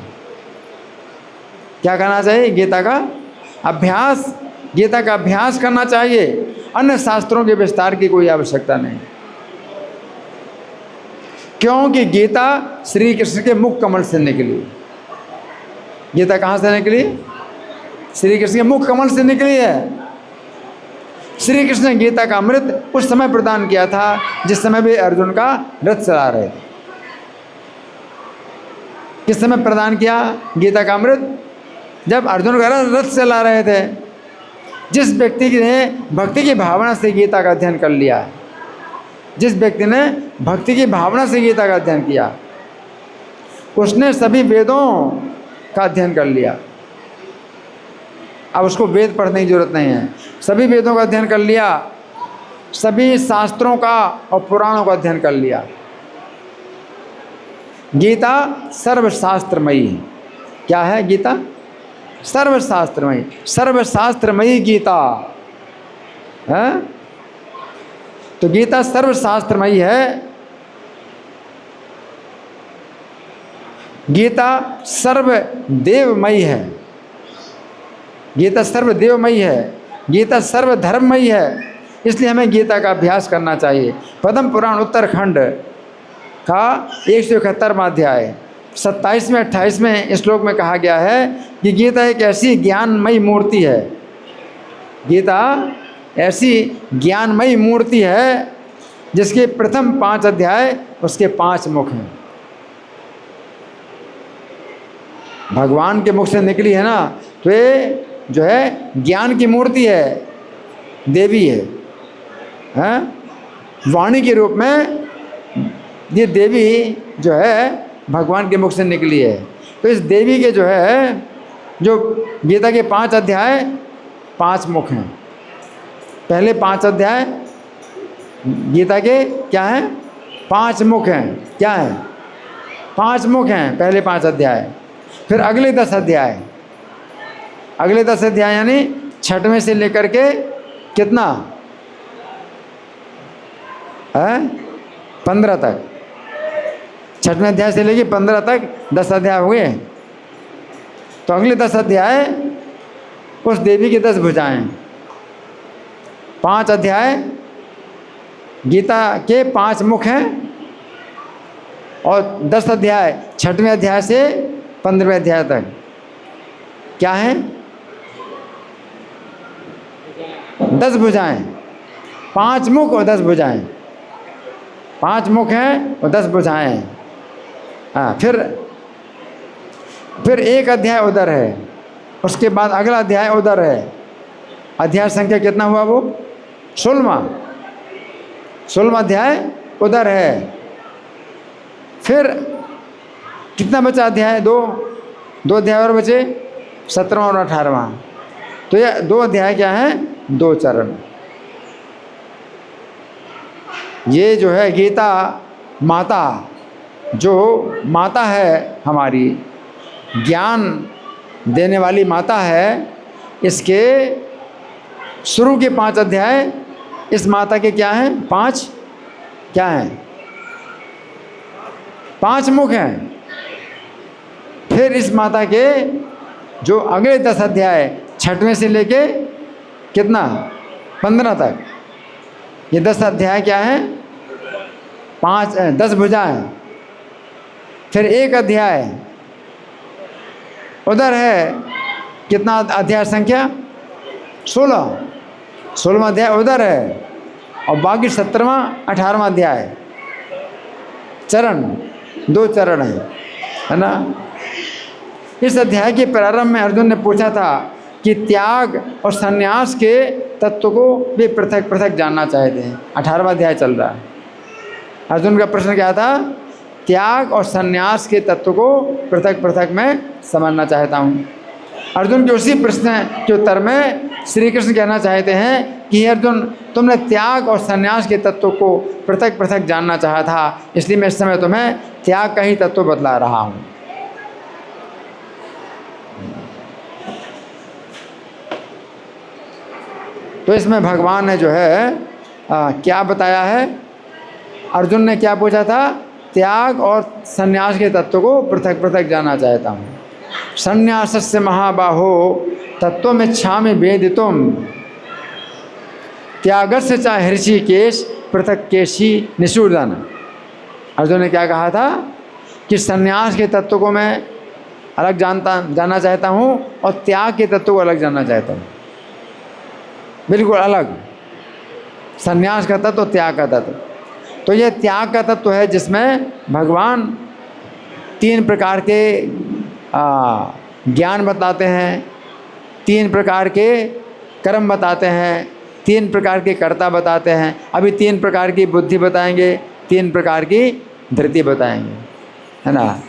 क्या करना चाहिए? गीता का अभ्यास, गीता का अभ्यास करना चाहिए। अन्य शास्त्रों के विस्तार की कोई आवश्यकता नहीं, क्योंकि गीता श्री कृष्ण के मुख कमल से निकली। गीता कहाँ से निकली? श्री कृष्ण के मुख कमल से निकली है। श्री कृष्ण ने गीता का अमृत उस समय प्रदान किया था जिस समय वे अर्जुन का रथ चला रहे थे। किस समय प्रदान किया गीता का अमृत? जब अर्जुन का रथ चला रहे थे। जिस व्यक्ति ने भक्ति की भावना से गीता का अध्ययन कर लिया, जिस व्यक्ति ने भक्ति की भावना से गीता का अध्ययन किया, उसने सभी वेदों का अध्ययन कर लिया। अब उसको वेद पढ़ने की जरूरत नहीं है। सभी वेदों का अध्ययन कर लिया, सभी शास्त्रों का और पुराणों का अध्ययन कर लिया। गीता सर्वशास्त्रमयी है। क्या है गीता? सर्वशास्त्रमयी, सर्वशास्त्रमयी गीता है। तो गीता सर्वशास्त्रमयी है। गीता सर्वदेवमयी है। गीता सर्वदेवमयी है। गीता सर्वधर्ममयी है। इसलिए हमें गीता का अभ्यास करना चाहिए। पद्म पुराण उत्तरखंड का 171वां अध्याय 27वें 28वें श्लोक में कहा गया है कि गीता एक ऐसी ज्ञानमयी मूर्ति है। गीता ऐसी ज्ञानमयी मूर्ति है जिसके प्रथम 5 अध्याय उसके 5 मुख हैं। भगवान के मुख से निकली है ना, तो ये जो है ज्ञान की मूर्ति है, देवी है, वाणी के रूप में ये देवी जो है भगवान के मुख से निकली है। तो इस देवी के जो है, जो गीता के 5 अध्याय 5 मुख हैं। पहले 5 अध्याय गीता के क्या हैं? 5 मुख हैं। क्या हैं? 5 मुख हैं पहले 5 अध्याय। फिर अगले 10 अध्याय, अगले 10 अध्याय यानी 6वें से लेकर के कितना है? 15 तक। 6वें अध्याय से लेकर 15 तक 10 अध्याय हो गए। तो अगले 10 अध्याय उस देवी की 10 भुजाएं। 5 अध्याय गीता के 5 मुख हैं और 10 अध्याय 6वें अध्याय से 15वें अध्याय तक क्या हैं? 10 भुजाएं। 5 मुख और 10 भुजाएं। 5 मुख हैं और 10 भुजाएं हैं। हाँ, फिर एक अध्याय उधर है, उसके बाद अगला अध्याय उधर है। अध्याय संख्या कितना हुआ वो? 16वां अध्याय उधर है। फिर कितना बचा अध्याय? 2 अध्याय और बचे, 17वां और 18वां। तो ये 2 अध्याय क्या हैं? 2 चरण। ये जो है गीता माता, जो माता है हमारी, ज्ञान देने वाली माता है, इसके शुरू के 5 अध्याय इस माता के क्या हैं? 5 क्या हैं? 5 मुख हैं। फिर इस माता के जो अगले 10 अध्याय 6वें से लेके कितना 15 तक, ये 10 अध्याय क्या हैं? 10 भुजाएं। फिर एक अध्याय उधर है, कितना अध्याय संख्या? 16वां अध्याय उधर है और बाकी 17वां 18वां अध्याय चरण, 2 चरण है ना। इस अध्याय के प्रारंभ में अर्जुन ने पूछा था कि त्याग और संन्यास के तत्व को वे पृथक पृथक जानना चाहते हैं। 18वां अध्याय चल रहा है। अर्जुन का प्रश्न क्या था? त्याग और संन्यास के तत्व को पृथक पृथक मैं समझना चाहता हूँ। अर्जुन के उसी प्रश्न के उत्तर में श्री कृष्ण कहना चाहते हैं कि अर्जुन, तुमने त्याग और संन्यास के तत्व को पृथक पृथक जानना चाहा था, इसलिए मैं इस समय तुम्हें त्याग का ही तत्व बतला रहा हूँ। तो इसमें भगवान ने जो है क्या बताया है? अर्जुन ने क्या पूछा था? त्याग और संन्यास के तत्व को पृथक पृथक जानना चाहता हूँ। संन्यासस्य महाबाहो तत्त्वमिच्छामि वेदितुम् त्यागस्य च हृषिकेश पृथक केशी निषूदन। अर्जुन ने क्या कहा था कि संन्यास के तत्व को मैं अलग जानना चाहता हूँ और त्याग के तत्व को अलग जानना चाहता हूँ, बिल्कुल अलग। संन्यास का तत्व, त्याग का तत्व। तो ये त्याग का तत्व है जिसमें भगवान 3 प्रकार के ज्ञान बताते हैं, 3 प्रकार के कर्म बताते हैं, 3 प्रकार के कर्ता बताते हैं। अभी 3 प्रकार की बुद्धि बताएंगे, 3 प्रकार की धृति बताएंगे, है ना।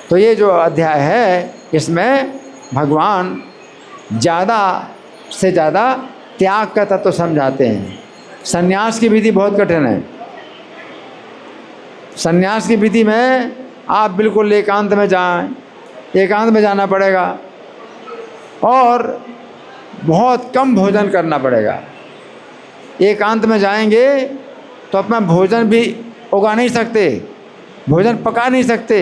तो ये जो अध्याय है इसमें भगवान ज़्यादा से ज़्यादा त्याग का तत्व समझाते हैं। संन्यास की विधि बहुत कठिन है। संन्यास की विधि में आप बिल्कुल एकांत में जाएं, एकांत में जाना पड़ेगा और बहुत कम भोजन करना पड़ेगा। एकांत में जाएंगे तो अपना भोजन भी उगा नहीं सकते, भोजन पका नहीं सकते,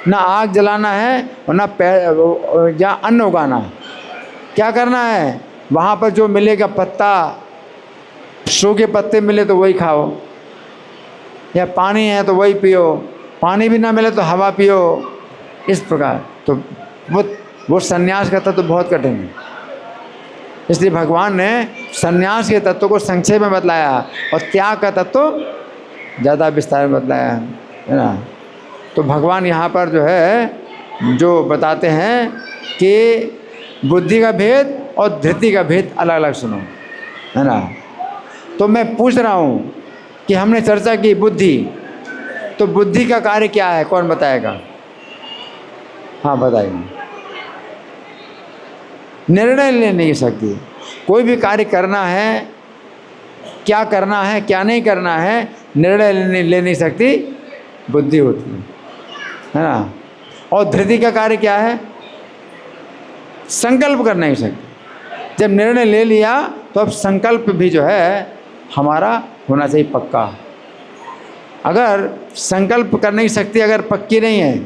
ना आग जलाना है और ना या अन्न उगाना। क्या करना है? वहाँ पर जो मिलेगा पत्ता, सूखे पत्ते मिले तो वही खाओ, या पानी है तो वही पियो, पानी भी ना मिले तो हवा पियो, इस प्रकार। तो वो संन्यास का तत्व बहुत कठिन है। इसलिए भगवान ने संन्यास के तत्व को संक्षेप में बतलाया और त्याग का तत्व ज़्यादा विस्तार में बतलाया है ना। तो भगवान यहाँ पर जो है जो बताते हैं कि बुद्धि का भेद और धृति का भेद अलग अलग सुनो, है ना। तो मैं पूछ रहा हूँ कि हमने चर्चा की बुद्धि, तो बुद्धि का कार्य क्या है? कौन बताएगा? हाँ बताइए। निर्णय लेने की शक्ति। कोई भी कार्य करना है, क्या करना है क्या नहीं करना है, निर्णय ले नहीं सकती बुद्धि होती है ना। और धृति का कार्य क्या है? संकल्प कर नहीं सकती। जब निर्णय ले लिया तो अब संकल्प भी जो है हमारा होना चाहिए पक्का। अगर संकल्प कर नहीं सकती, अगर पक्की नहीं है,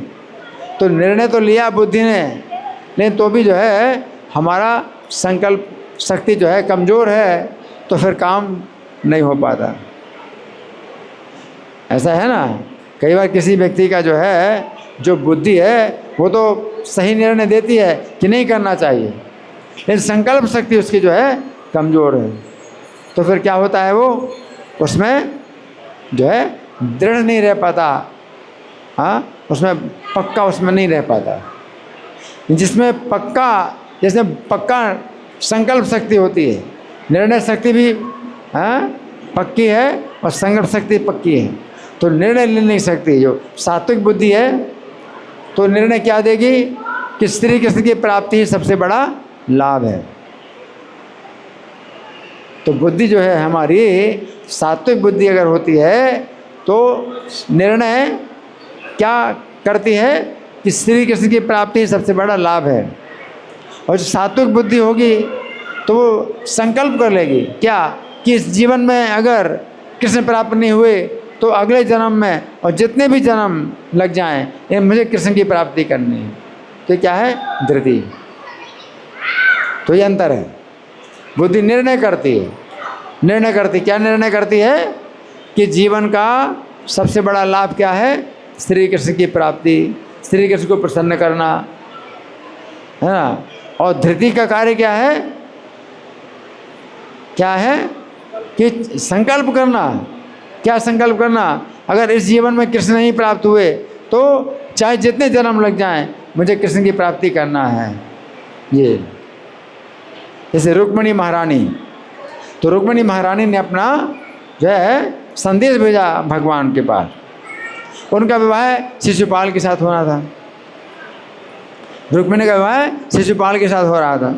तो निर्णय तो लिया बुद्धि ने, लेकिन तो भी जो है हमारा संकल्प शक्ति जो है कमज़ोर है, तो फिर काम नहीं हो पाता। ऐसा है ना, कई बार किसी व्यक्ति का जो है जो बुद्धि है वो तो सही निर्णय देती है कि नहीं करना चाहिए, लेकिन संकल्प शक्ति उसकी जो है कमज़ोर है, तो फिर क्या होता है, वो उसमें जो है दृढ़ नहीं रह पाता। हाँ, उसमें पक्का उसमें नहीं रह पाता। जिसमें पक्का संकल्प शक्ति होती है, निर्णय शक्ति भी पक्की है और संकल्प शक्ति पक्की है, तो निर्णय ले नहीं सकती। जो सात्विक बुद्धि है तो निर्णय क्या देगी कि श्री कृष्ण की प्राप्ति ही सबसे बड़ा लाभ है। तो बुद्धि जो है हमारी सात्विक बुद्धि अगर होती है तो निर्णय क्या करती है कि श्री कृष्ण की प्राप्ति ही सबसे बड़ा लाभ है। और जो सात्विक बुद्धि होगी तो वो संकल्प कर लेगी क्या कि इस जीवन में अगर कृष्ण प्राप्त नहीं हुए तो अगले जन्म में और जितने भी जन्म लग जाएं ये मुझे कृष्ण की प्राप्ति करनी है। तो क्या है? धृति। तो ये अंतर है। बुद्धि निर्णय करती है, क्या निर्णय करती है कि जीवन का सबसे बड़ा लाभ क्या है? श्री कृष्ण की प्राप्ति, श्री कृष्ण को प्रसन्न करना, है ना। और धृति का कार्य क्या है? कि संकल्प करना। क्या संकल्प करना? अगर इस जीवन में कृष्ण नहीं प्राप्त हुए तो चाहे जितने जन्म लग जाएं मुझे कृष्ण की प्राप्ति करना है। ये जैसे रुक्मिणी महारानी, तो रुक्मिणी महारानी ने अपना जो है संदेश भेजा भगवान के पास। उनका विवाह शिशुपाल के साथ होना था। रुक्मिणी का विवाह शिशुपाल के साथ हो रहा था।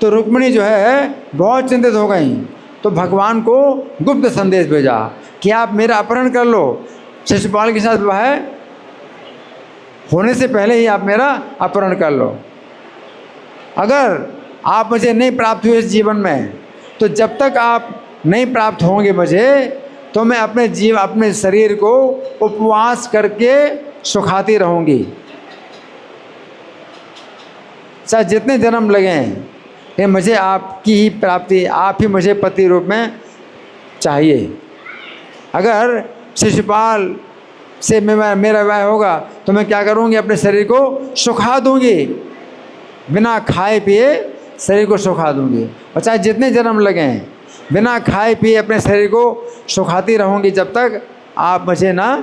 तो रुक्मिणी जो है बहुत चिंतित हो गई, तो भगवान को गुप्त संदेश भेजा कि आप मेरा अपहरण कर लो, शिशुपाल के साथ विवाह होने से पहले ही आप मेरा अपहरण कर लो। अगर आप मुझे नहीं प्राप्त हुए इस जीवन में, तो जब तक आप नहीं प्राप्त होंगे मुझे, तो मैं अपने शरीर को उपवास करके सुखाती रहूँगी, चाहे जितने जन्म लगें। ये मुझे आपकी ही प्राप्ति, आप ही मुझे पति रूप में चाहिए। अगर शिशुपाल से मेरा विवाह होगा तो मैं क्या करूँगी? अपने शरीर को सुखा दूँगी, बिना खाए पिए शरीर को सुखा दूँगी। और चाहे जितने जन्म लगें बिना खाए पिए अपने शरीर को सुखाती रहूँगी जब तक आप मुझे ना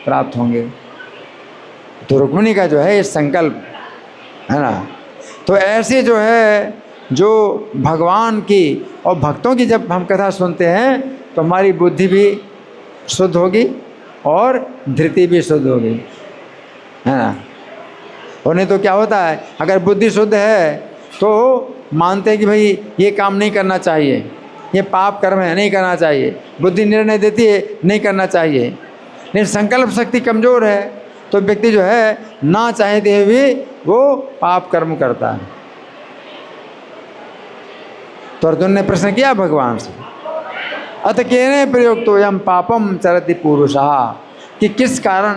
प्राप्त होंगे। तो रुक्मिणी का जो है ये संकल्प है ना। तो ऐसे जो है जो भगवान की और भक्तों की जब हम कथा सुनते हैं तो हमारी बुद्धि भी शुद्ध होगी और धृति भी शुद्ध होगी, है ना। और नहीं तो क्या होता है, अगर बुद्धि शुद्ध है तो मानते हैं कि भाई ये काम नहीं करना चाहिए, ये पाप कर्म है, नहीं करना चाहिए। बुद्धि निर्णय देती है नहीं करना चाहिए, लेकिन संकल्प शक्ति कमज़ोर है तो व्यक्ति जो है ना चाहते हुए भी वो पाप कर्म करता है। तो अर्जुन ने प्रश्न किया भगवान से, अत केने प्रयुक्तो यम पापम चरति पुरुषः, कि किस कारण,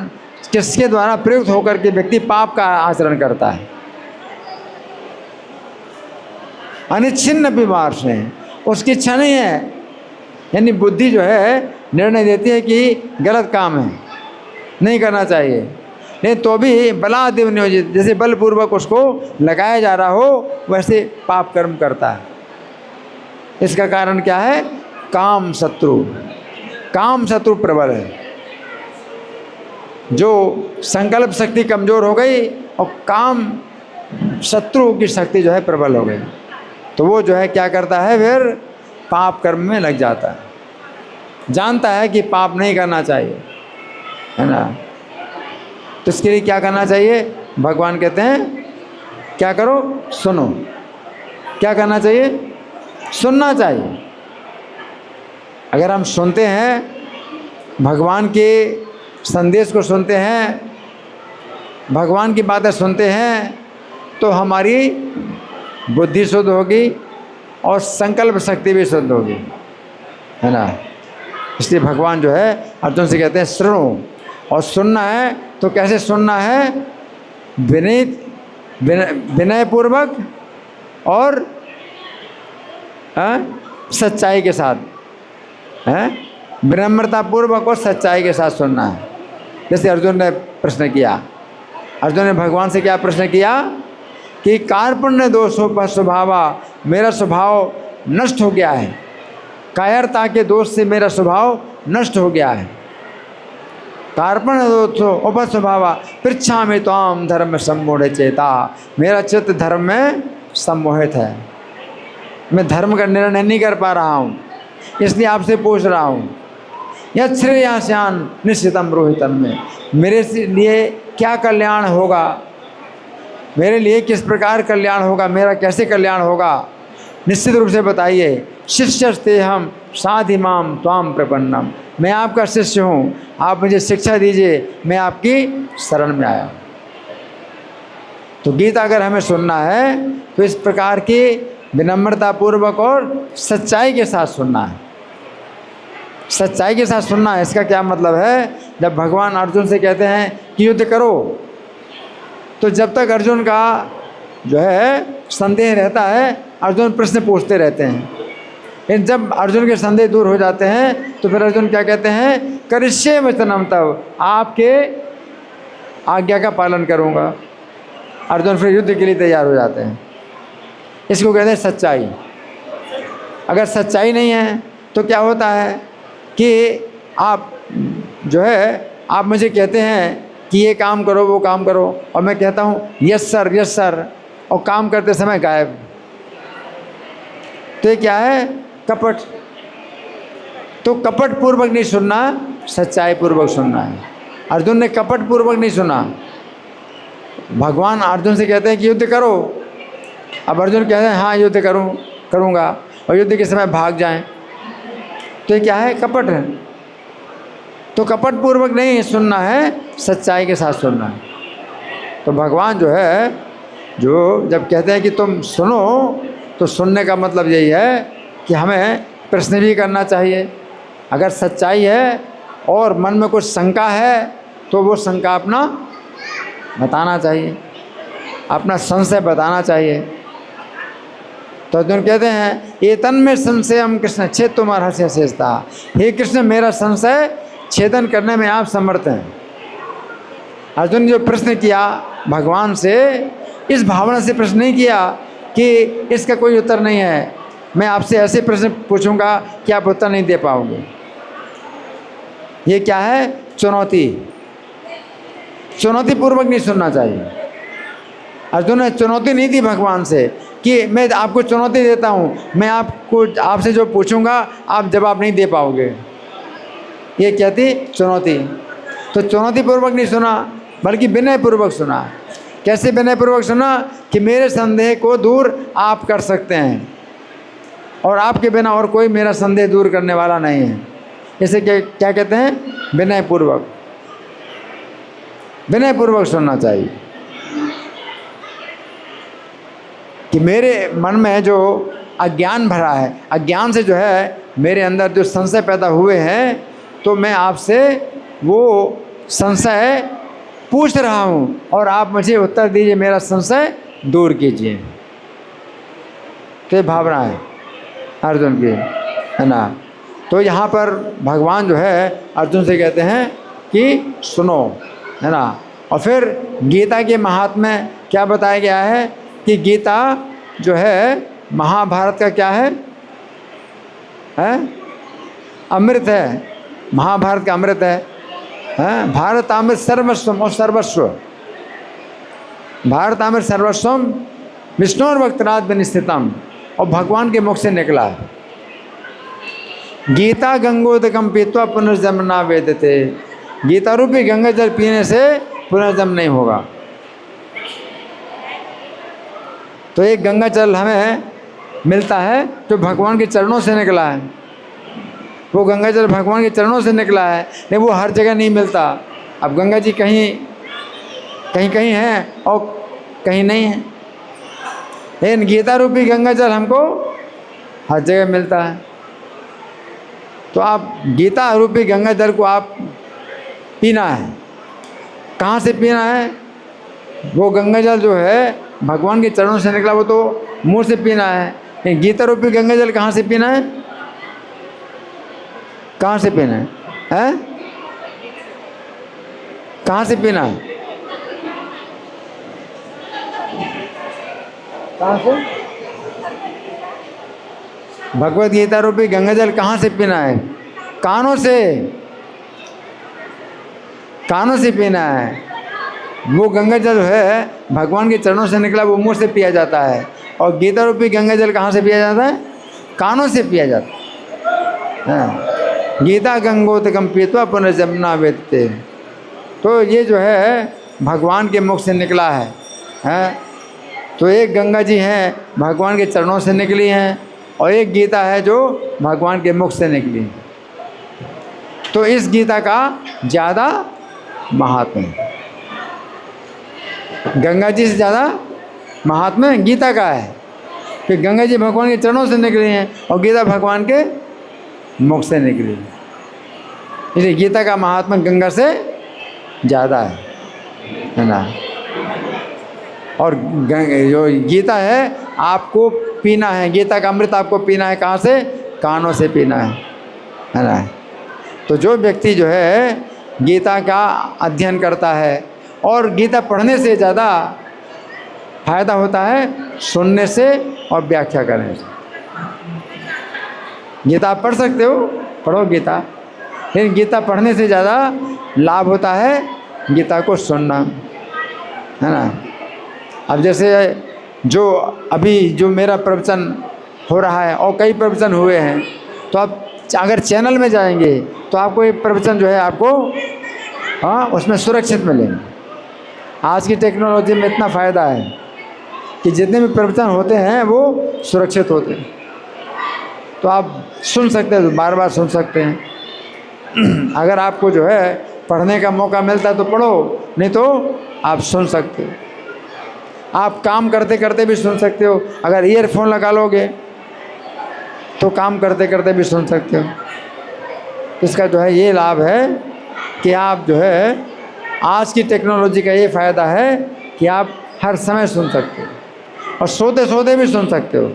किसके द्वारा प्रयुक्त होकर के व्यक्ति पाप का आचरण करता है। अनिच्छिन्न विमर्श है, उसकी इच्छा नहीं है, यानी बुद्धि जो है निर्णय देती है कि गलत काम है, नहीं करना चाहिए, लेकिन तो भी बलादिव नियोजित, जैसे बलपूर्वक उसको लगाया जा रहा हो वैसे पाप कर्म करता है। इसका कारण क्या है? काम शत्रु प्रबल है। जो संकल्प शक्ति कमज़ोर हो गई और काम शत्रु की शक्ति जो है प्रबल हो गई, तो वो जो है क्या करता है, फिर पाप कर्म में लग जाता है। जानता है कि पाप नहीं करना चाहिए, है ना। तो इसके लिए क्या करना चाहिए? भगवान कहते हैं क्या करो? सुनो, क्या करना चाहिए? सुनना चाहिए। अगर हम सुनते हैं, भगवान के संदेश को सुनते हैं, भगवान की बातें सुनते हैं, तो हमारी बुद्धि शुद्ध होगी और संकल्प शक्ति भी शुद्ध होगी, है ना। इसलिए भगवान जो है अर्जुन से कहते हैं श्रृणु। और सुनना है तो कैसे सुनना है? विनय पूर्वक और सच्चाई के साथ, विनम्रता पूर्वक और सच्चाई के साथ सुनना है। जैसे अर्जुन ने प्रश्न किया, अर्जुन ने भगवान से क्या प्रश्न किया कि कार्पण्य दोषों स्वभावा, मेरा स्वभाव नष्ट हो गया है, कायरता के दोष से मेरा स्वभाव नष्ट हो गया है। कार्पण्य दोषों उपस्वभावा पृच्छामि त्वाम धर्म सम्मोह चेता, मेरा चित्त धर्म में सम्मोहित है, मैं धर्म का निर्णय नहीं कर पा रहा हूँ, इसलिए आपसे पूछ रहा हूँ। यह श्रेयास्यान निश्चितम रोहितम में, मेरे लिए क्या कल्याण होगा, मेरे लिए किस प्रकार कल्याण होगा, मेरा कैसे कल्याण होगा, निश्चित रूप से बताइए। शिष्यस्ते हम साधिमाम त्वाम प्रपन्नम, मैं आपका शिष्य हूँ, आप मुझे शिक्षा दीजिए, मैं आपकी शरण में आया। तो गीता अगर हमें सुनना है तो इस प्रकार की विनम्रता पूर्वक और सच्चाई के साथ सुनना है। सच्चाई के साथ सुनना है, इसका क्या मतलब है? जब भगवान अर्जुन से कहते हैं कि युद्ध करो, तो जब तक अर्जुन का जो है संदेह रहता है, अर्जुन प्रश्न पूछते रहते हैं। लेकिन जब अर्जुन के संदेह दूर हो जाते हैं तो फिर अर्जुन क्या कहते हैं? करिष्ये वचनम तव, आपके आज्ञा का पालन करूँगा। अर्जुन फिर युद्ध के लिए तैयार हो जाते हैं। इसको कहते हैं सच्चाई। अगर सच्चाई नहीं है तो क्या होता है कि आप जो है, आप मुझे कहते हैं कि ये काम करो, वो काम करो, और मैं कहता हूँ यस सर, और काम करते समय गायब। तो ये क्या है? कपट। तो कपट पूर्वक नहीं सुनना, सच्चाई पूर्वक सुनना है। अर्जुन ने कपट पूर्वक नहीं सुना। भगवान अर्जुन से कहते हैं कि युद्ध करो, अब अर्जुन कहते हैं हाँ युद्ध करूँगा, और युद्ध के समय भाग जाएं, तो ये क्या है? कपट है। तो कपट पूर्वक नहीं सुनना है, सच्चाई के साथ सुनना है। तो भगवान जो है, जो जब कहते हैं कि तुम सुनो, तो सुनने का मतलब यही है कि हमें प्रश्न भी करना चाहिए। अगर सच्चाई है और मन में कुछ शंका है तो वो शंका अपना बताना चाहिए, अपना संशय बताना चाहिए। तो अर्जुन कहते हैं ये तन में संशय हम कृष्ण छेद तुम्हारा शेषता, हे कृष्ण मेरा संशय छेदन करने में आप समर्थ हैं। अर्जुन ने जो प्रश्न किया भगवान से, इस भावना से प्रश्न नहीं किया कि इसका कोई उत्तर नहीं है, मैं आपसे ऐसे प्रश्न पूछूंगा कि आप उत्तर नहीं दे पाओगे। ये क्या है? चुनौती। चुनौती पूर्वक नहीं सुनना चाहिए। अर्जुन ने चुनौती नहीं दी भगवान से कि मैं आपको चुनौती देता हूँ, मैं आपसे जो पूछूंगा आप जवाब नहीं दे पाओगे। ये क्या थी? चुनौती। तो चुनौती पूर्वक नहीं सुना, बल्कि विनय पूर्वक सुना। कैसे विनय पूर्वक सुना? कि मेरे संदेह को दूर आप कर सकते हैं, और आपके बिना और कोई मेरा संदेह दूर करने वाला नहीं है। इसे क्या कहते हैं? विनय पूर्वक। विनय पूर्वक सुनना चाहिए कि मेरे मन में जो अज्ञान भरा है, अज्ञान से जो है मेरे अंदर जो संशय पैदा हुए हैं, तो मैं आपसे वो संशय पूछ रहा हूँ और आप मुझे उत्तर दीजिए, मेरा संशय दूर कीजिए। तो ये भावना है अर्जुन की, है ना। तो यहाँ पर भगवान जो है अर्जुन से कहते हैं कि सुनो, है ना। और फिर गीता के महात्म्य क्या बताया गया है कि गीता जो है महाभारत का क्या है? अमृत है। महाभारत का अमृत है। भारत अमृत सर्वस्वम और सर्वस्व, भारत अमृत सर्वस्वम विष्णु वक्त्राद विनिस्थितम, और भगवान के मुख से निकला है। गीता गंगोदकम पीत्वा पुनर्जन्म न वेदते, गीता रूपी गंगा जल पीने से पुनर्जन्म नहीं होगा। तो एक गंगा जल हमें मिलता है जो भगवान के चरणों से निकला है। वो गंगा जल भगवान के चरणों से निकला है, लेकिन वो हर जगह नहीं मिलता। अब गंगा जी कहीं कहीं कहीं है और कहीं नहीं है, लेकिन गीता रूपी गंगा जल हमको हर जगह मिलता है। तो आप गीता रूपी गंगा जल को आप पीना है। कहाँ से पीना है? वो गंगा जल जो है भगवान के चरणों से निकला, वो तो मुंह से पीना है। लेकिन गीता रूपी गंगा जल कहाँ से पीना है? कहाँ से पीना है? हैं? कहाँ से पीना है? कहाँ से? भगवत गीता रूपी गंगा जल कहाँ से पीना है? कानों से, कानों से पीना है। वो गंगा जल है भगवान के चरणों से निकला, वो मुंह से पिया जाता है। और गीता रूपी गंगा जल कहाँ से पिया जाता है? कानों से पिया जाता है। गीता गंगोतकम पीत्वा पुनर्जन्मना वेत्ते। तो ये जो है भगवान के मुख से निकला है। तो एक गंगा जी हैं भगवान के चरणों से निकली हैं, और एक गीता है जो भगवान के मुख से निकली। तो इस गीता का ज़्यादा महात्म्य है, गंगा जी से ज़्यादा महात्म्य गीता का है। फिर गंगा जी भगवान के चरणों से निकली हैं और गीता भगवान के मुख से निकली, इसलिए गीता का महात्म्य गंगा से ज़्यादा है ना। और जो गीता है आपको पीना है, गीता का अमृत आपको पीना है। कहाँ से? कानों से पीना है ना। तो जो व्यक्ति जो है गीता का अध्ययन करता है, और गीता पढ़ने से ज़्यादा फायदा होता है सुनने से और व्याख्या करने से। गीता आप पढ़ सकते हो, पढ़ो गीता, लेकिन गीता पढ़ने से ज़्यादा लाभ होता है गीता को सुनना, है ना। अब जैसे जो अभी जो मेरा प्रवचन हो रहा है और कई प्रवचन हुए हैं, तो आप अगर चैनल में जाएंगे तो आपको ये प्रवचन जो है आपको उसमें सुरक्षित मिलेंगे। आज की टेक्नोलॉजी में इतना फ़ायदा है कि जितने भी प्रवचन होते हैं वो सुरक्षित होते हैं, तो आप सुन सकते हैं, बार बार सुन सकते हैं। अगर आपको जो है पढ़ने का मौका मिलता है तो पढ़ो, नहीं तो आप सुन सकते हो। आप काम करते करते भी सुन सकते हो, अगर ईयरफोन लगा लोगे तो काम करते करते भी सुन सकते हो। इसका जो है ये लाभ है कि आप जो है आज की टेक्नोलॉजी का ये फ़ायदा है कि आप हर समय सुन सकते हो, और सोते सोते भी सुन सकते हो।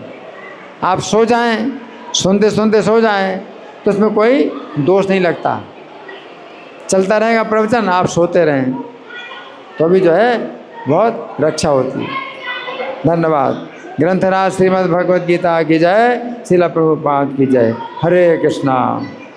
आप सो जाएं, सुनते सुनते सो जाएं तो उसमें कोई दोष नहीं लगता, चलता रहेगा प्रवचन, आप सोते रहें तो अभी जो है बहुत रक्षा होती है। धन्यवाद। ग्रंथराज श्रीमद् भगवद गीता की जय, श्रील प्रभुपाद की जय। हरे कृष्णा।